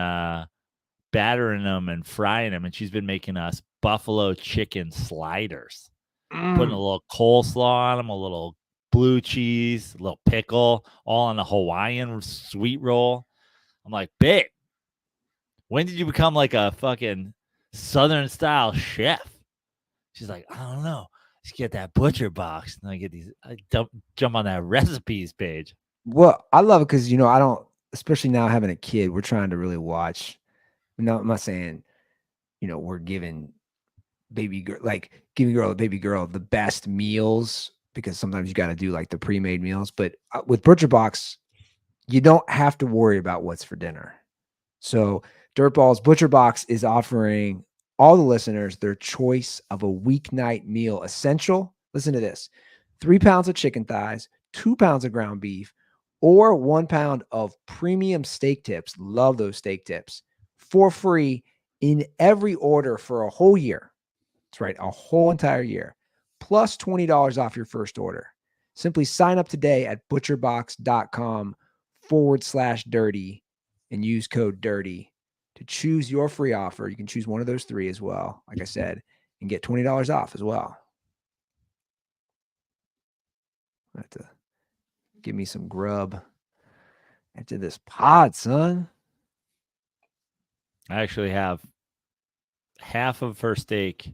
battering them and frying them, and she's been making us buffalo chicken sliders, putting a little coleslaw on them, a little blue cheese, a little pickle, all on a Hawaiian sweet roll. I'm like, babe, when did you become like a fucking Southern style chef? She's like, I don't know. Just get that ButcherBox, and I get these. I jump on that recipes page. Well, I love it because I don't, especially now having a kid, we're trying to really watch. No, I'm not saying, we're giving baby girl the best meals, because sometimes you got to do like the pre-made meals. But with ButcherBox, you don't have to worry about what's for dinner. So DirtBall's ButcherBox is offering all the listeners their choice of a weeknight meal essential. Listen to this: 3 pounds of chicken thighs, 2 pounds of ground beef, or 1 pound of premium steak tips. Love those steak tips, for free in every order for a whole year. That's right, a whole entire year, plus $20 off your first order. Simply sign up today at butcherbox.com/dirty and use code DIRTY to choose your free offer. You can choose one of those 3 as well, like I said, and get $20 off as well. I have to give me some grub after this pod, son. I actually have half of her steak.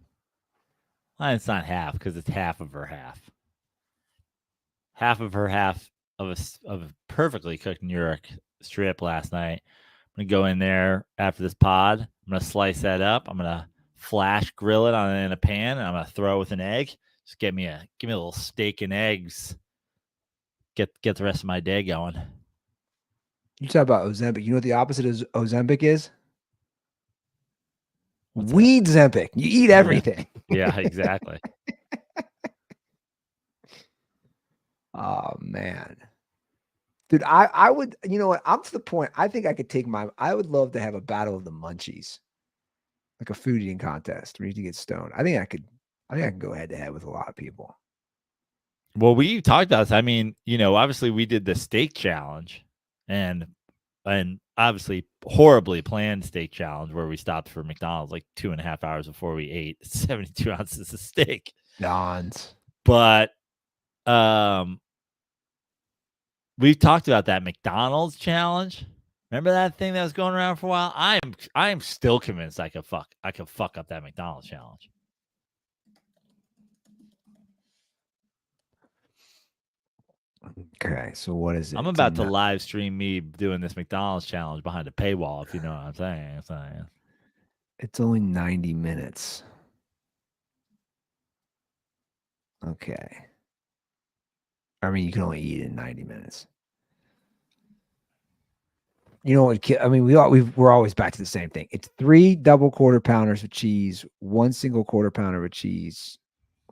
Well, it's not half because it's half of her half. Half of her half of a perfectly cooked New York strip last night. I'm gonna go in there after this pod. I'm gonna slice that up. I'm gonna flash grill it in a pan, and I'm gonna throw it with an egg. Just give me a little steak and eggs. Get the rest of my day going. You talk about Ozempic. You know what the opposite of Ozempic is? What's Weed Zempic. You eat everything. Yeah, exactly. Oh man. Dude, I would, you know what? I'm to the point. I think I could I would love to have a battle of the munchies. Like a food eating contest where you get stoned. I think I can go head to head with a lot of people. Well, we talked about this. I mean, obviously we did the steak challenge. and obviously horribly planned steak challenge where we stopped for McDonald's like 2.5 hours before we ate 72 ounces of steak. Nons. But we've talked about that McDonald's challenge. Remember that thing that was going around for a while? I am still convinced I could fuck up that McDonald's challenge. Okay, so what is it? I'm about to live stream me doing this McDonald's challenge behind a paywall, if you know what I'm saying. It's only 90 minutes. Okay. I mean, you can only eat in 90 minutes. You know what? I mean, we're always back to the same thing. It's 3 double quarter pounders of cheese, 1 single quarter pounder of cheese.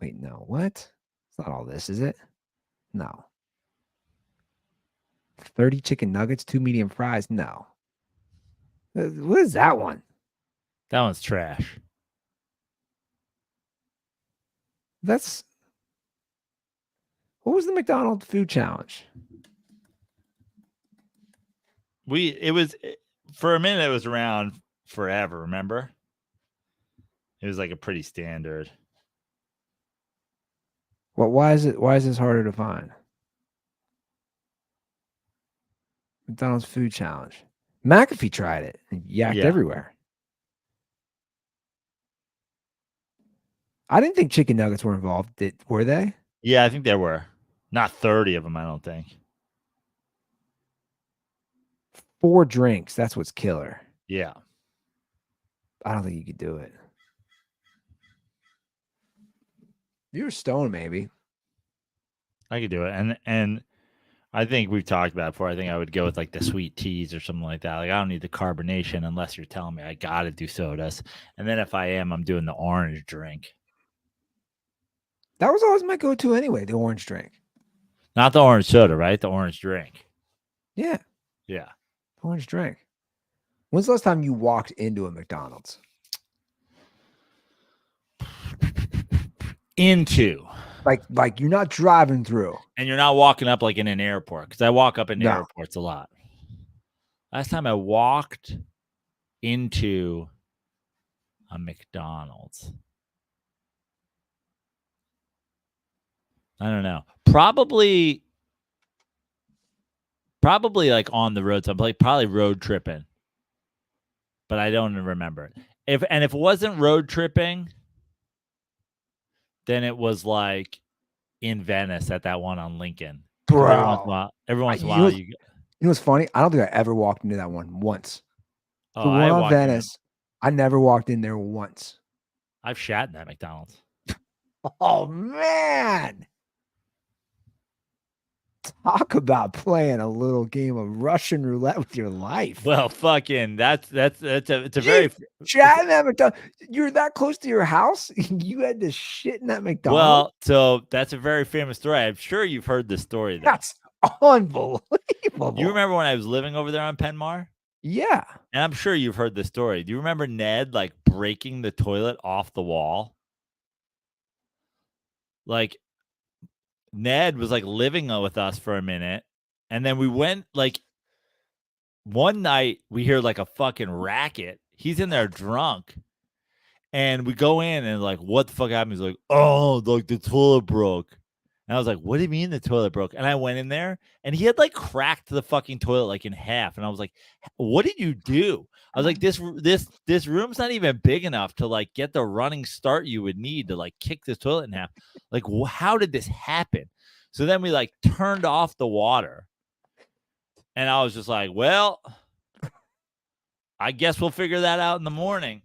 Wait, no, what? It's not all this, is it? No. 30 chicken nuggets, 2 medium fries. No. What is that one? That one's trash. What was the McDonald's food challenge? For a minute, it was around forever. Remember? It was like a pretty standard. Well, why is this harder to find? McDonald's food challenge. McAfee tried it and yacked everywhere. I didn't think chicken nuggets were involved. Were they? Yeah, I think there were. Not 30 of them, I don't think. 4 drinks. That's what's killer. Yeah. I don't think you could do it. You were stoned, maybe. I could do it. And I think we've talked about it before. I think I would go with like the sweet teas or something like that. Like I don't need the carbonation unless you're telling me I got to do sodas. And then if I am, I'm doing the orange drink. That was always my go-to anyway, the orange drink. Not the orange soda, right? The orange drink. Yeah. Yeah. Orange drink. When's the last time you walked into a McDonald's? Into. Like you're not driving through. And you're not walking up like in an airport, because I walk up in airports a lot. Last time I walked into a McDonald's. I don't know. Probably like on the road. So I'm like probably road tripping. But I don't remember. If it wasn't road tripping, then it was like in Venice at that one on Lincoln. Bro. Every once in a while you know what's funny? I don't think I ever walked into that one once. Oh, the one on Venice, I never walked in there once. I've shat in that McDonald's. Oh man. Talk about playing a little game of Russian roulette with your life. Well, fucking it's a very chat in that McDonald's. You're that close to your house. You had to shit in that McDonald's. Well, so that's a very famous story. I'm sure you've heard this story. That's unbelievable. You remember when I was living over there on Penmar? Yeah. And I'm sure you've heard this story. Do you remember Ned like breaking the toilet off the wall? Like Ned was like living with us for a minute, and then we went like one night we hear like a fucking racket. He's in there drunk, and we go in and like, what the fuck happened? He's like, oh, like the toilet broke. And I was like, what do you mean the toilet broke? And I went in there and he had like cracked the fucking toilet like in half. And I was like, what did you do? I was like, this room's not even big enough to like get the running start you would need to like kick this toilet in half. Like, how did this happen? So then we like turned off the water. And I was just like, well, I guess we'll figure that out in the morning.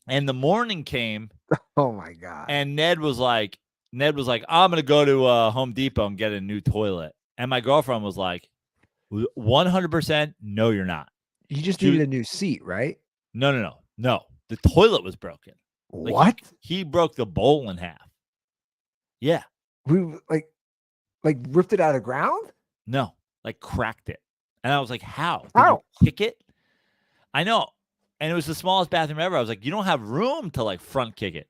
And the morning came. Oh my God. And Ned was like, I'm going to go to Home Depot and get a new toilet. And my girlfriend was like, 100%, no, you're not. You just needed a new seat, right? No. The toilet was broken. Like, what? He broke the bowl in half. Yeah. We like ripped it out of the ground? No, like cracked it. And I was like, how? Did How? you kick it? I know. And it was the smallest bathroom ever. I was like, you don't have room to like front kick it.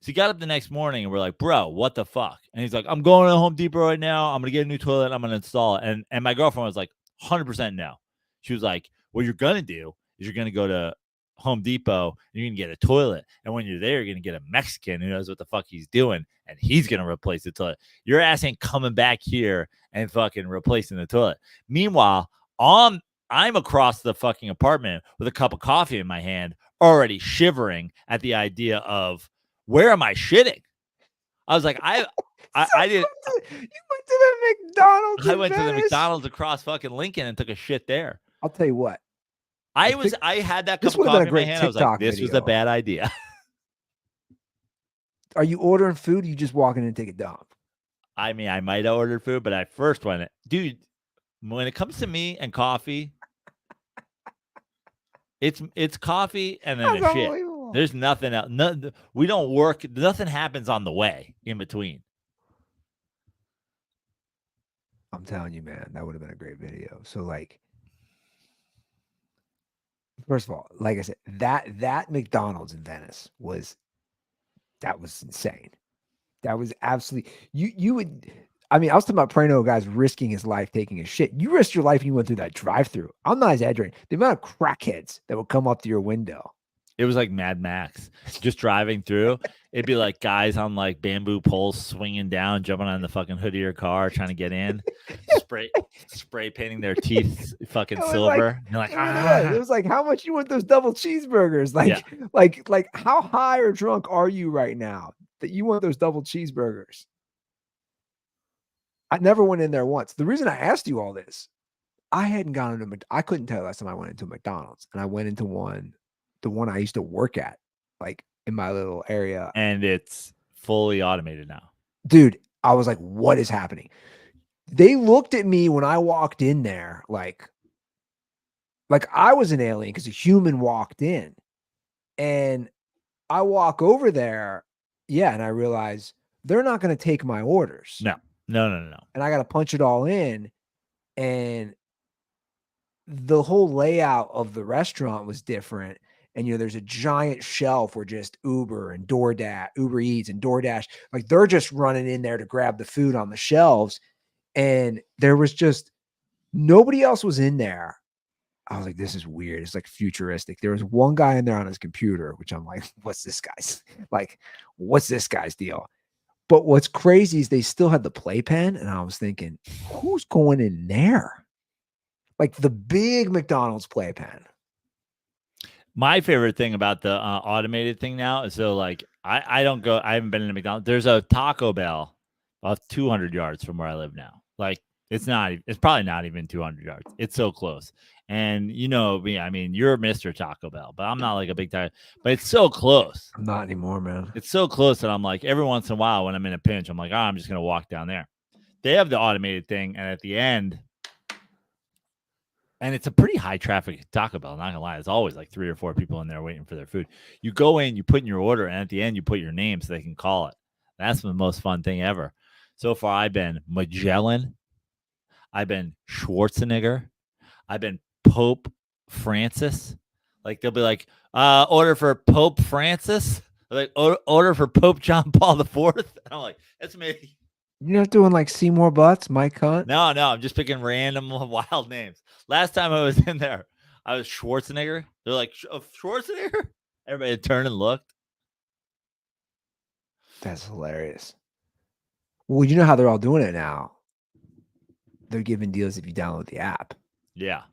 So he got up the next morning and we're like, bro, what the fuck? And he's like, I'm going to Home Depot right now. I'm going to get a new toilet. I'm going to install it. And my girlfriend was like, 100% no. She was like, what you're going to do is you're going to go to Home Depot and you're going to get a toilet. And when you're there, you're going to get a Mexican who knows what the fuck he's doing. And he's going to replace the toilet. Your ass ain't coming back here and fucking replacing the toilet. Meanwhile, I'm across the fucking apartment with a cup of coffee in my hand, already shivering at the idea of where am I shitting? I was like, I did. You went to the McDonald's. I went to the McDonald's across fucking Lincoln and took a shit there. I'll tell you what. I had that cup of coffee in my hand. I was like, this was a bad idea. Are you ordering food? Or you just walking in and take a dump? I mean, I might have ordered food, but I first went, dude, when it comes to me and coffee, it's coffee and then a shit. There's nothing else. We don't work. Nothing happens on the way in between. I'm telling you, man, that would have been a great video. So, like, first of all, like I said, that McDonald's in Venice was insane. That was absolutely you would. I mean, I was talking about Praino guys risking his life taking a shit. You risked your life and you went through that drive-through. I'm not exaggerating. The amount of crackheads that would come up to your window. It was like Mad Max, just driving through. It'd be like guys on like bamboo poles swinging down, jumping on the fucking hood of your car, trying to get in, spray painting their teeth fucking silver. Like, you're like, it was like, how much you want those double cheeseburgers? Like, how high or drunk are you right now that you want those double cheeseburgers? I never went in there once. The reason I asked you all this, I hadn't gone into. I couldn't tell you last time I went into a McDonald's, and I went into the one I used to work at, like in my little area. And it's fully automated now. Dude, I was like, what is happening? They looked at me when I walked in there like I was an alien because a human walked in. And I walk over there, and I realize they're not going to take my orders. No. And I got to punch it all in. And the whole layout of the restaurant was different. And, there's a giant shelf where just Uber and DoorDash, Uber Eats and DoorDash, like they're just running in there to grab the food on the shelves. And there was just nobody else was in there. I was like, this is weird. It's like futuristic. There was one guy in there on his computer, which I'm like, what's this guy's deal? But what's crazy is they still had the playpen. And I was thinking, who's going in there? Like the big McDonald's playpen. My favorite thing about the automated thing now is I haven't been in a McDonald's. There's a Taco Bell about 200 yards from where I live now. Like it's probably not even 200 yards. It's so close. And me, I mean, you're Mr. Taco Bell, but I'm not like a big time, but it's so close. I'm not anymore, man. It's so close that I'm like, every once in a while when I'm in a pinch, I'm like, I'm just going to walk down there. They have the automated thing. And at the end, and it's a pretty high traffic Taco Bell, not gonna lie. There's always like 3 or 4 people in there waiting for their food. You go in, you put in your order, and at the end, you put your name so they can call it. That's the most fun thing ever. So far, I've been Magellan. I've been Schwarzenegger. I've been Pope Francis. Like, they'll be like, order for Pope Francis. Like, order for Pope John Paul IV. And I'm like, that's me. You're not doing like Seymour Butts, Mike Hunt? No, I'm just picking random wild names. Last time I was in there, I was Schwarzenegger. They're like, Schwarzenegger? Everybody turned and looked. That's hilarious. Well, you know how they're all doing it now. They're giving deals if you download the app. Yeah.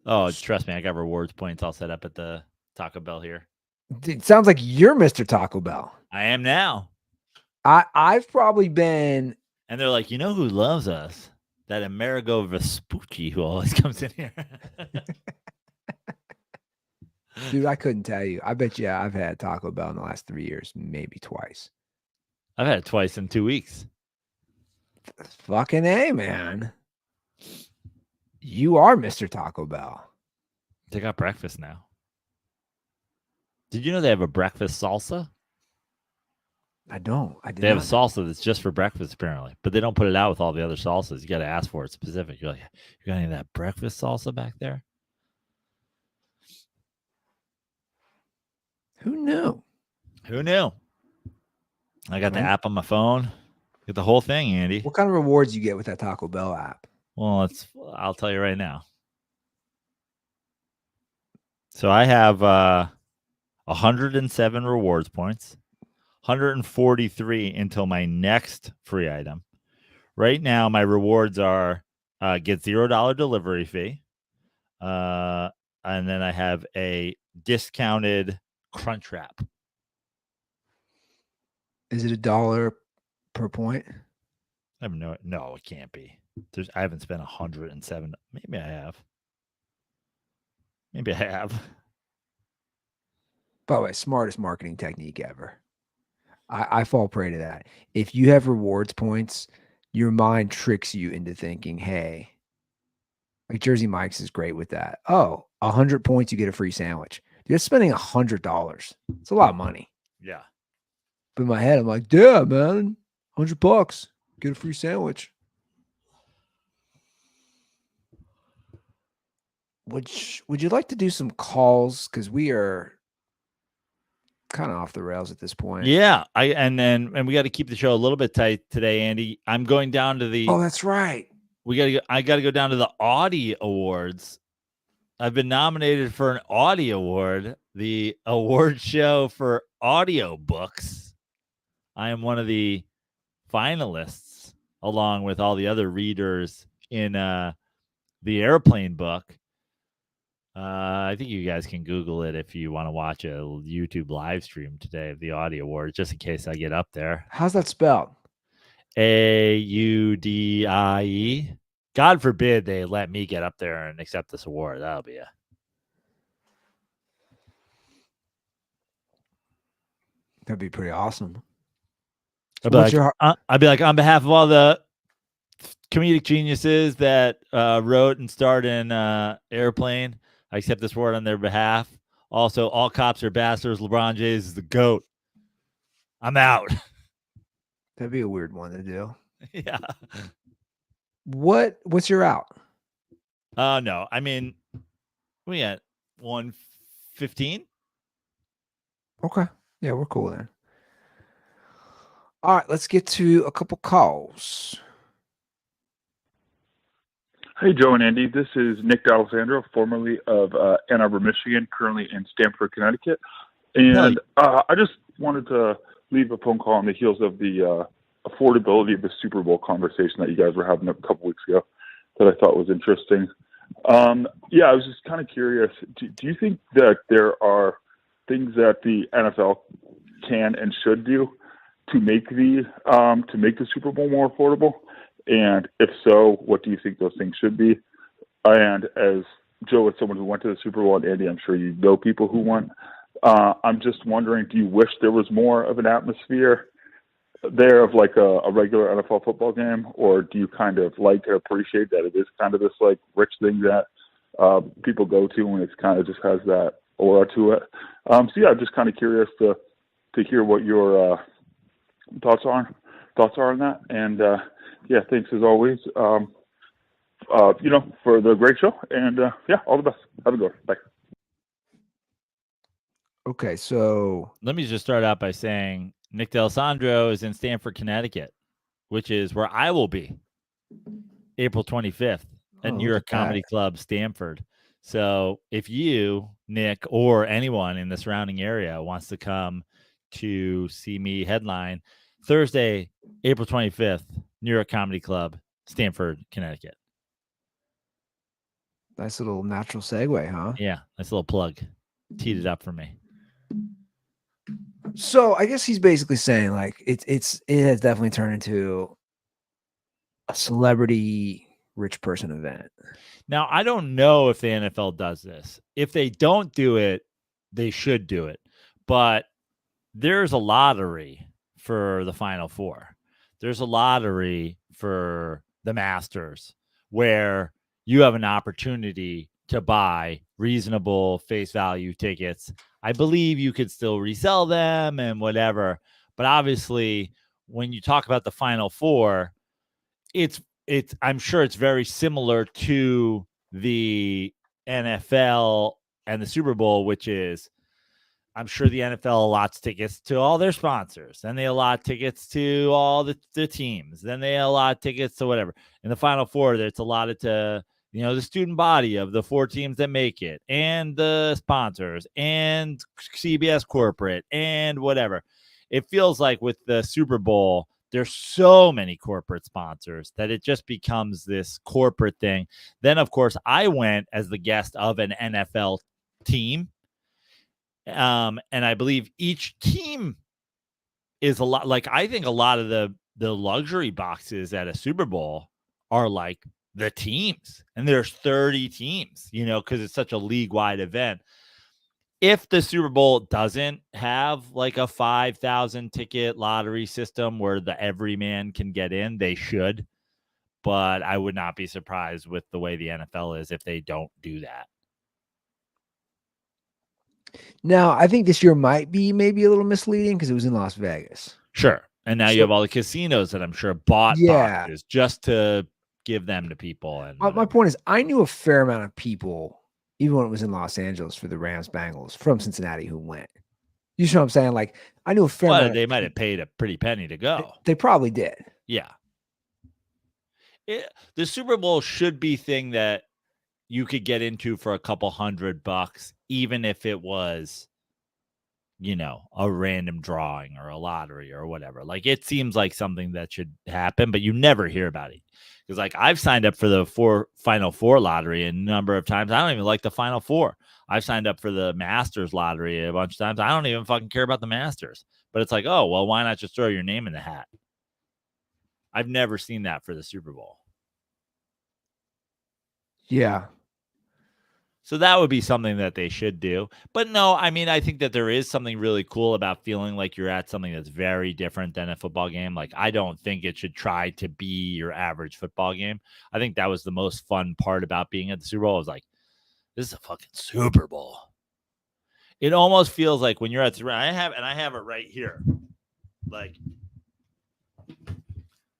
Oh, trust me, I got rewards points all set up at the Taco Bell here. It sounds like you're Mr. Taco Bell. I am now. I've probably been. And they're like, you know who loves us? That Amerigo Vespucci who always comes in here. Dude, I couldn't tell you. I bet you I've had Taco Bell in the last 3 years, maybe twice. I've had it twice in 2 weeks. Fucking A, man. You are Mr. Taco Bell. They got breakfast now. Did you know they have a breakfast salsa? I don't. They have a salsa that's just for breakfast, apparently, but they don't put it out with all the other salsas. You got to ask for it specific. You're like, you got any of that breakfast salsa back there? Who knew? I got the app on my phone. Get the whole thing, Andy. What kind of rewards you get with that Taco Bell app? Well, I'll tell you right now. So I have 107 rewards points, 143 until my next free item. Right now, my rewards are get $0 delivery fee. And then I have a discounted Crunch Wrap. Is it $1 per point? I have no, it can't be. I haven't spent 107. Maybe I have. By the way, smartest marketing technique ever. I fall prey to that. If you have rewards points, your mind tricks you into thinking, hey, like Jersey Mike's is great with that. Oh, 100 points, you get a free sandwich. You're spending $100. It's a lot of money. Yeah. But in my head, I'm like, yeah, man, $100, get a free sandwich. Would you like to do some calls? Because we are kind of off the rails at this point. Yeah. And we got to keep the show a little bit tight today, Andy. I'm going down to the. Oh, that's right. I got to go down to the Audie Awards. I've been nominated for an Audie Award, the award show for audiobooks. I am one of the finalists, along with all the other readers in the Airplane book. I think you guys can Google it if you want to watch a YouTube live stream today of the Audie Awards, just in case I get up there. How's that spelled? Audie. God forbid they let me get up there and accept this award. That'd be pretty awesome. I'd be like, on behalf of all the comedic geniuses that wrote and starred in Airplane, I accept this award on their behalf. Also, all cops are bastards. LeBron James is the GOAT. I'm out. That'd be a weird one to do. Yeah. What's your out? No. I mean, we at 115. Okay. Yeah, we're cool then. All right, let's get to a couple calls. Hey, Joe and Andy. This is Nick D'Alessandro, formerly of Ann Arbor, Michigan, currently in Stamford, Connecticut. And I just wanted to leave a phone call on the heels of the affordability of the Super Bowl conversation that you guys were having a couple weeks ago that I thought was interesting. Yeah, I was just kind of curious. Do you think that there are things that the NFL can and should do to make the Super Bowl more affordable? And if so, what do you think those things should be? And as Joe, as someone who went to the Super Bowl, and Andy, I'm sure you know people who went. I'm just wondering, do you wish there was more of an atmosphere there of like a regular NFL football game, or do you kind of like to appreciate that it is kind of this like rich thing that people go to and it's kind of just has that aura to it? So yeah, I'm just kind of curious to hear what your thoughts are on that. And yeah, thanks as always. For the great show, and yeah, all the best. Have a good one. Bye. Okay, so let me just start out by saying Nick D'Alessandro is in Stamford, Connecticut, which is where I will be April 25th at New York Comedy Club, Stamford. So if you, Nick, or anyone in the surrounding area wants to come to see me headline Thursday, April 25th, New York Comedy Club, Stamford, Connecticut. Nice little natural segue, huh? Yeah, nice little plug. Teed it up for me. So I guess he's basically saying like it has definitely turned into a celebrity rich person event. Now, I don't know if the NFL does this. If they don't do it, they should do it. But there's a lottery for the Final Four. There's a lottery for the Masters where you have an opportunity to buy reasonable face value tickets. I believe you could still resell them and whatever. But obviously, when you talk about the Final Four, I'm sure it's very similar to the NFL and the Super Bowl, which is I'm sure the NFL allots tickets to all their sponsors. Then they allot tickets to all the teams. Then they allot tickets to whatever. In the Final Four, it's allotted to, the student body of the 4 teams that make it, and the sponsors, and CBS corporate, and whatever. It feels like with the Super Bowl, there's so many corporate sponsors that it just becomes this corporate thing. Then, of course, I went as the guest of an NFL team. And I believe each team is a lot. Like, I think a lot of the luxury boxes at a Super Bowl are like the teams, and there's 30 teams, because it's such a league-wide event. If the Super Bowl doesn't have like a 5,000 ticket lottery system where the everyman can get in, they should. But I would not be surprised with the way the NFL is if they don't do that. Now, I think this year might be maybe a little misleading because it was in Las Vegas. Sure. And now you have all the casinos that I'm sure bought boxes just to give them to people. And my point is, I knew a fair amount of people, even when it was in Los Angeles for the Rams Bengals from Cincinnati, who went. You see what I'm saying? Like, I knew a fair amount. They might have paid a pretty penny to go. They probably did. Yeah. The Super Bowl should be thing that you could get into for a couple $100, even if it was, a random drawing or a lottery or whatever. Like, it seems like something that should happen, but you never hear about it. Because, like, I've signed up for the Final Four lottery a number of times. I don't even like the Final Four. I've signed up for the Masters lottery a bunch of times. I don't even fucking care about the Masters. But it's like, oh, well, why not just throw your name in the hat? I've never seen that for the Super Bowl. Yeah. So that would be something that they should do. But no, I mean, I think that there is something really cool about feeling like you're at something that's very different than a football game. Like, I don't think it should try to be your average football game. I think that was the most fun part about being at the Super Bowl. I was like, this is a fucking Super Bowl. It almost feels like when you're at I have it right here. Like,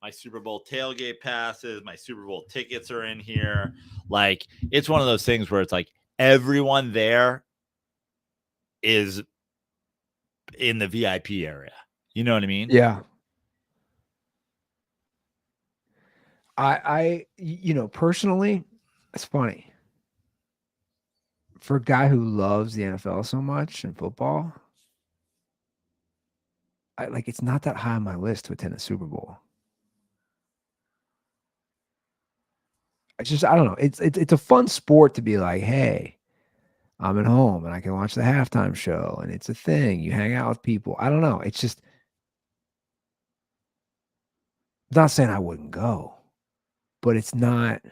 my Super Bowl tailgate passes, my Super Bowl tickets are in here. Like, it's one of those things where it's like everyone there is in the VIP area. You know what I mean? Yeah. I personally, it's funny. For a guy who loves the NFL so much and football, it's not that high on my list to attend a Super Bowl. I don't know. It's a fun sport to be like, hey, I'm at home and I can watch the halftime show, and it's a thing. You hang out with people. I don't know. It's just, I'm not saying I wouldn't go, but it's not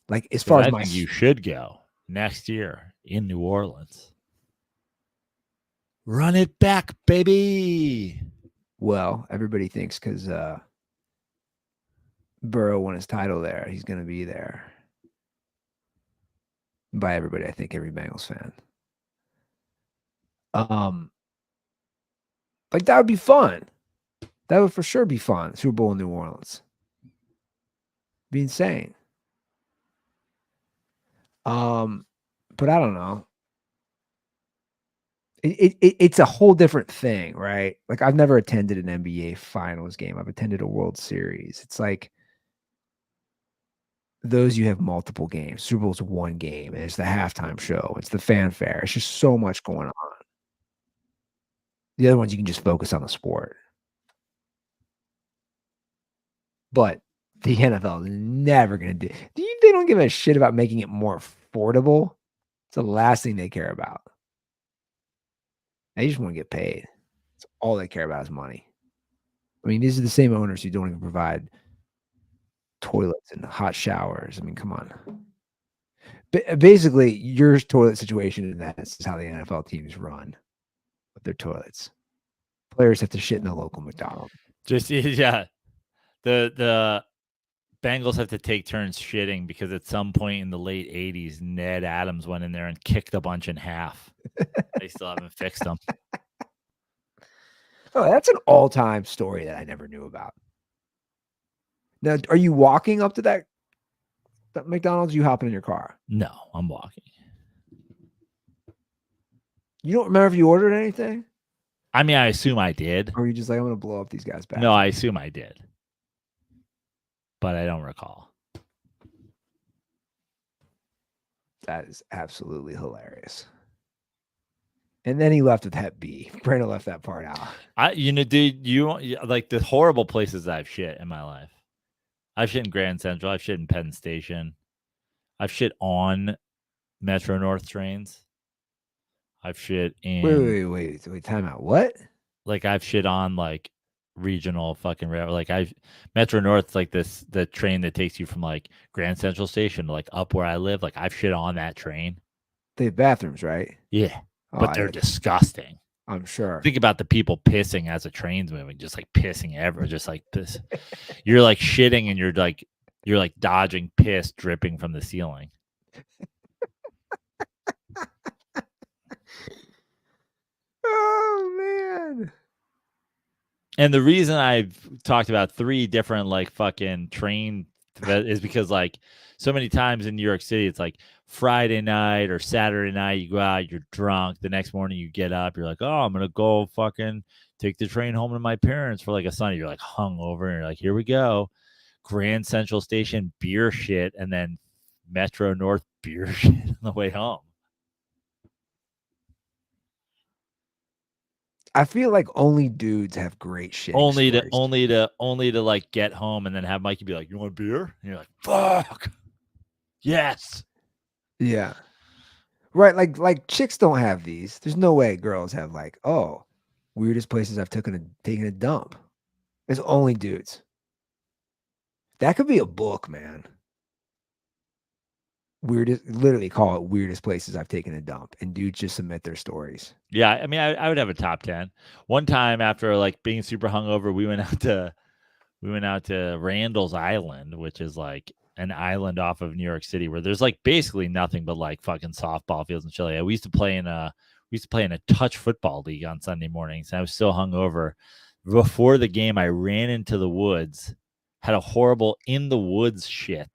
like, as far as I think you should go next year in New Orleans. Run it back, baby. Well, everybody thinks because Burrow won his title there, he's going to be there. By everybody, I think every Bengals fan. Like, that would be fun. That would for sure be fun. Super Bowl in New Orleans. Be insane. But I don't know. It's a whole different thing, right? Like, I've never attended an NBA Finals game. I've attended a World Series. It's like, those you have multiple games. Super Bowl's one game, and it's the halftime show. It's the fanfare. It's just so much going on. The other ones, you can just focus on the sport. But the NFL is never going to do. They don't give a shit about making it more affordable. It's the last thing they care about. They just want to get paid. That's all they care about is money. I mean, these are the same owners who don't even provide toilets and hot showers. I mean, come on. Basically, your toilet situation, and that's how the NFL teams run with their toilets. Players have to shit in the local McDonald. Just, yeah. The Bengals have to take turns shitting because at some point in the late 80s, Ned Adams went in there and kicked a bunch in half. They still haven't fixed them. Oh, that's an all-time story that I never knew about. Now, are you walking up to that McDonald's? Or you hopping in your car? No, I'm walking. You don't remember if you ordered anything? I mean, I assume I did. Or were you just like, I'm going to blow up these guys' back? No, I assume I did. But I don't recall. That is absolutely hilarious. And then he left with Hep B. Praino left that part out. Dude, you like the horrible places I've shit in my life. I've shit in Grand Central. I've shit in Penn Station. I've shit on Metro North trains. I've shit in. Wait. Time out. What? Like I've shit on like regional fucking rail. Like Metro North's like the train that takes you from like Grand Central Station to like up where I live. Like I've shit on that train. They have bathrooms, right? Yeah. But they're disgusting. I'm sure. Think about the people pissing as the train's moving, just like pissing ever, just like piss. You're like shitting and you're like dodging piss dripping from the ceiling. Oh man. And the reason I've talked about 3 different like fucking train is because like so many times in New York City, it's like Friday night or Saturday night, you go out, you're drunk. The next morning you get up, you're like, oh, I'm going to go fucking take the train home to my parents for like a Sunday. You're like hungover and you're like, here we go. Grand Central Station beer shit and then Metro North beer shit on the way home. I feel like only dudes have great shit. Only to like get home and then have Mikey be like, you want a beer? And you're like, fuck. Yes. Yeah. Right. Like chicks don't have these. There's no way girls have like, oh, weirdest places I've taken a dump. It's only dudes. That could be a book, man. Literally call it weirdest places I've taken a dump, and dudes just submit their stories. Yeah, I mean, I would have a top 10. One time after like being super hungover, we went out to Randall's Island, which is like an island off of New York City where there's like basically nothing but like fucking softball fields and shit. We used to play in a touch football league on Sunday mornings. And I was so hungover. Before the game, I ran into the woods, had a horrible in the woods shit.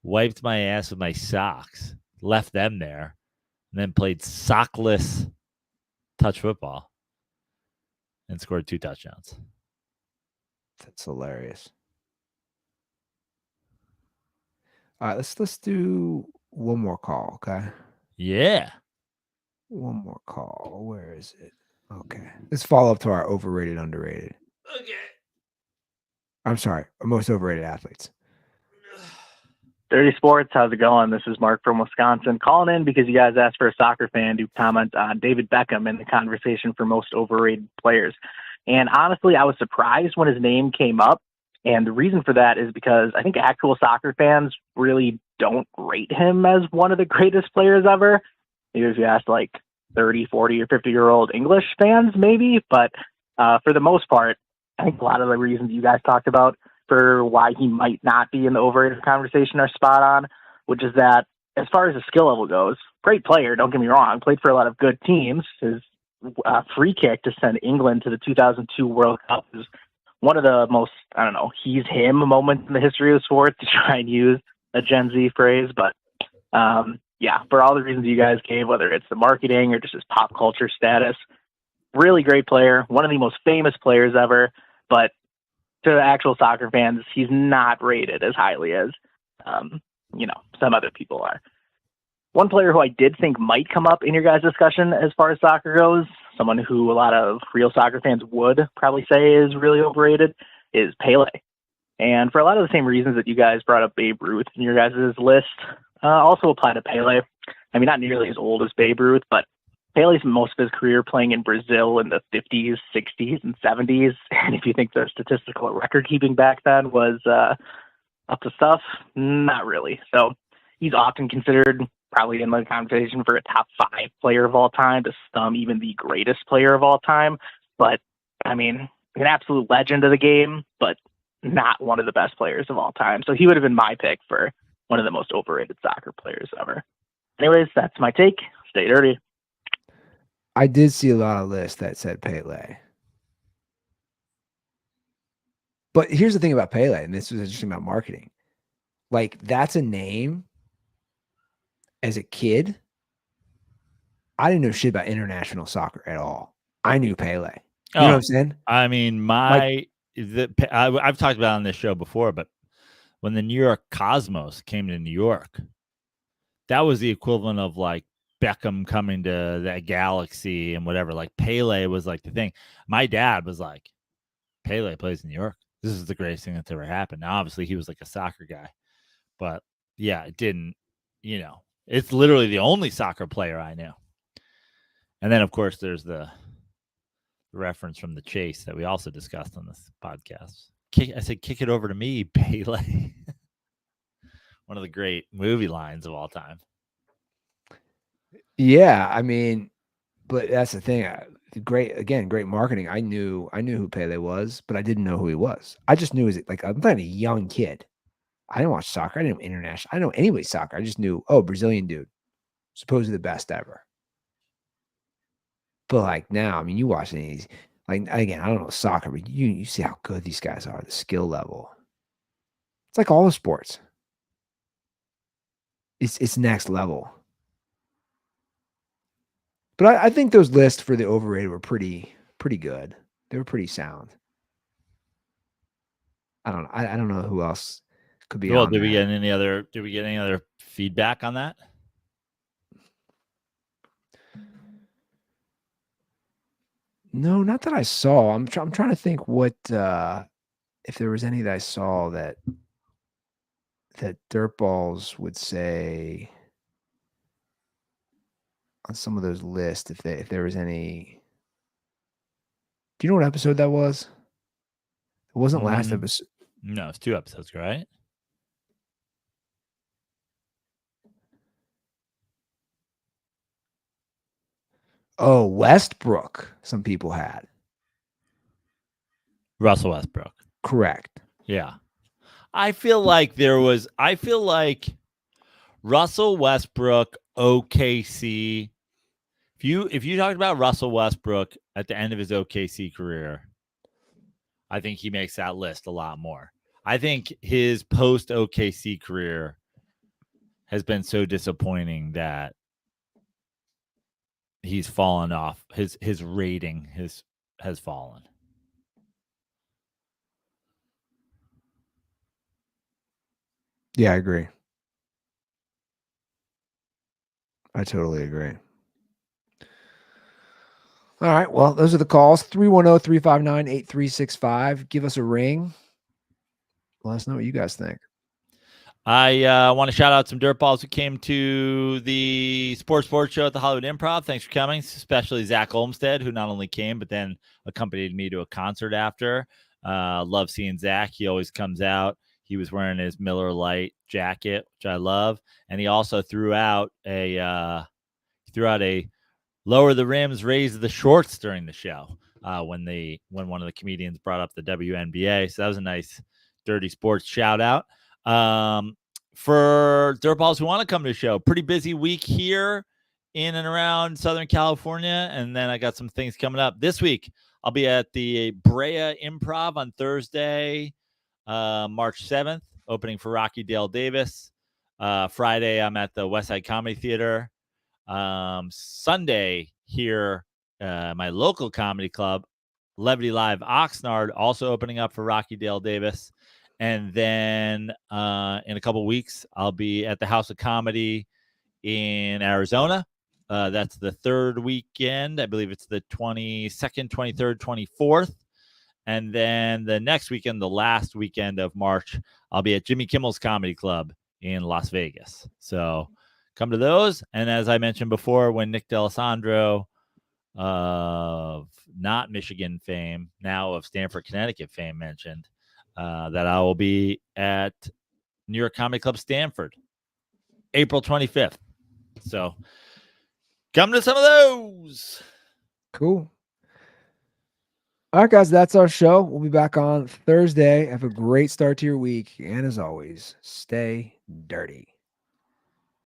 Wiped my ass with my socks, left them there, and then played sockless touch football and scored 2 touchdowns. That's hilarious. All right, let's do one more call, okay? Yeah. One more call. Where is it? Okay. Let's follow up to our overrated, underrated. Okay. I'm sorry, our most overrated athletes. Dirty Sports, how's it going? This is Mark from Wisconsin calling in because you guys asked for a soccer fan to comment on David Beckham in the conversation for most overrated players. And honestly, I was surprised when his name came up. And the reason for that is because I think actual soccer fans really don't rate him as one of the greatest players ever. Maybe if you ask like 30, 40, or 50-year-old English fans, maybe. But for the most part, I think a lot of the reasons you guys talked about for why he might not be in the overrated conversation are spot on, which is that as far as the skill level goes, great player, don't get me wrong, played for a lot of good teams. His free kick to send England to the 2002 World Cup is one of the most, he's him moments in the history of sports, to try and use a Gen Z phrase. But yeah, for all the reasons you guys gave, whether it's the marketing or just his pop culture status, really great player, one of the most famous players ever, but to actual soccer fans, he's not rated as highly as, some other people are. One player who I did think might come up in your guys' discussion as far as soccer goes, someone who a lot of real soccer fans would probably say is really overrated, is Pele. And for a lot of the same reasons that you guys brought up Babe Ruth in your guys' list, also apply to Pele. I mean, not nearly as old as Babe Ruth, but Pele's most of his career playing in Brazil in the 50s, 60s, and 70s. And if you think the statistical record keeping back then was up to stuff, not really. So he's often considered probably in the conversation for a top 5 player of all time, to some even the greatest player of all time. But, I mean, an absolute legend of the game, but not one of the best players of all time. So he would have been my pick for one of the most overrated soccer players ever. Anyways, that's my take. Stay dirty. I did see a lot of lists that said Pele. But here's the thing about Pele, and this was interesting about marketing. Like, that's a name as a kid I didn't know shit about international soccer at all. I knew Pele. You know what I'm saying? I mean, I've talked about it on this show before, but when the New York Cosmos came to New York, that was the equivalent of like Beckham coming to that Galaxy and whatever. Like Pele was like the thing. My dad was like, Pele plays in New York. This is the greatest thing that's ever happened. Now, obviously, he was like a soccer guy, but yeah, it didn't, it's literally the only soccer player I knew. And then, of course, there's the reference from The Chase that we also discussed on this podcast. I said, kick it over to me, Pele. One of the great movie lines of all time. Yeah, I mean, but that's the thing. Great marketing. I knew who Pele was, but I didn't know who he was. I just knew I'm not a young kid. I didn't watch soccer. I didn't know international. I didn't know anybody's soccer. I just knew, Brazilian dude, supposedly the best ever. But like now, I mean, you watch these. Like again, I don't know soccer, but you see how good these guys are. The skill level. It's like all the sports. It's next level. But I think those lists for the overrated were pretty good. They were pretty sound. I don't know who else could be. Well, did we get any other feedback on that? No, not that I saw. I'm trying to think what if there was any that I saw that DirtBalls would say on some of those lists. If there was any. Do you know what episode that was? It wasn't last episode. No, it's 2 episodes, right? Oh, Westbrook. Some people had Russell Westbrook. Correct. Yeah. I feel like Russell Westbrook, OKC. If you talked about Russell Westbrook at the end of his OKC career, I think he makes that list a lot more. I think his post OKC career has been so disappointing that he's fallen off. His rating has fallen. Yeah, I agree. I totally agree. All right. Well, those are the calls. 310-359-8365. Give us a ring. Let us know what you guys think. I want to shout out some dirtballs who came to the sports show at the Hollywood Improv. Thanks for coming, especially Zach Olmstead, who not only came, but then accompanied me to a concert after. Love seeing Zach. He always comes out. He was wearing his Miller Lite jacket, which I love. And he also threw out a lower the rims, raise the shorts during the show when one of the comedians brought up the WNBA. So that was a nice dirty sports shout out. For dirtballs who want to come to the show, pretty busy week here in and around Southern California. And then I got some things coming up this week. I'll be at the Brea Improv on Thursday, March 7th, opening for Rocky Dale Davis. Friday, I'm at the Westside Comedy Theater. Sunday here, my local comedy club, Levity Live Oxnard, also opening up for Rocky Dale Davis. And then in a couple weeks, I'll be at the House of Comedy in Arizona. That's the third weekend. I believe it's the 22nd, 23rd, 24th. And then the next weekend, the last weekend of March, I'll be at Jimmy Kimmel's Comedy Club in Las Vegas. So come to those. And as I mentioned before, when Nick D'Alessandro of not Michigan fame, now of Stamford, Connecticut fame, mentioned that I will be at New York Comedy Club Stamford, April 25th. So come to some of those. Cool. All right, guys, that's our show. We'll be back on Thursday. Have a great start to your week. And as always, stay dirty.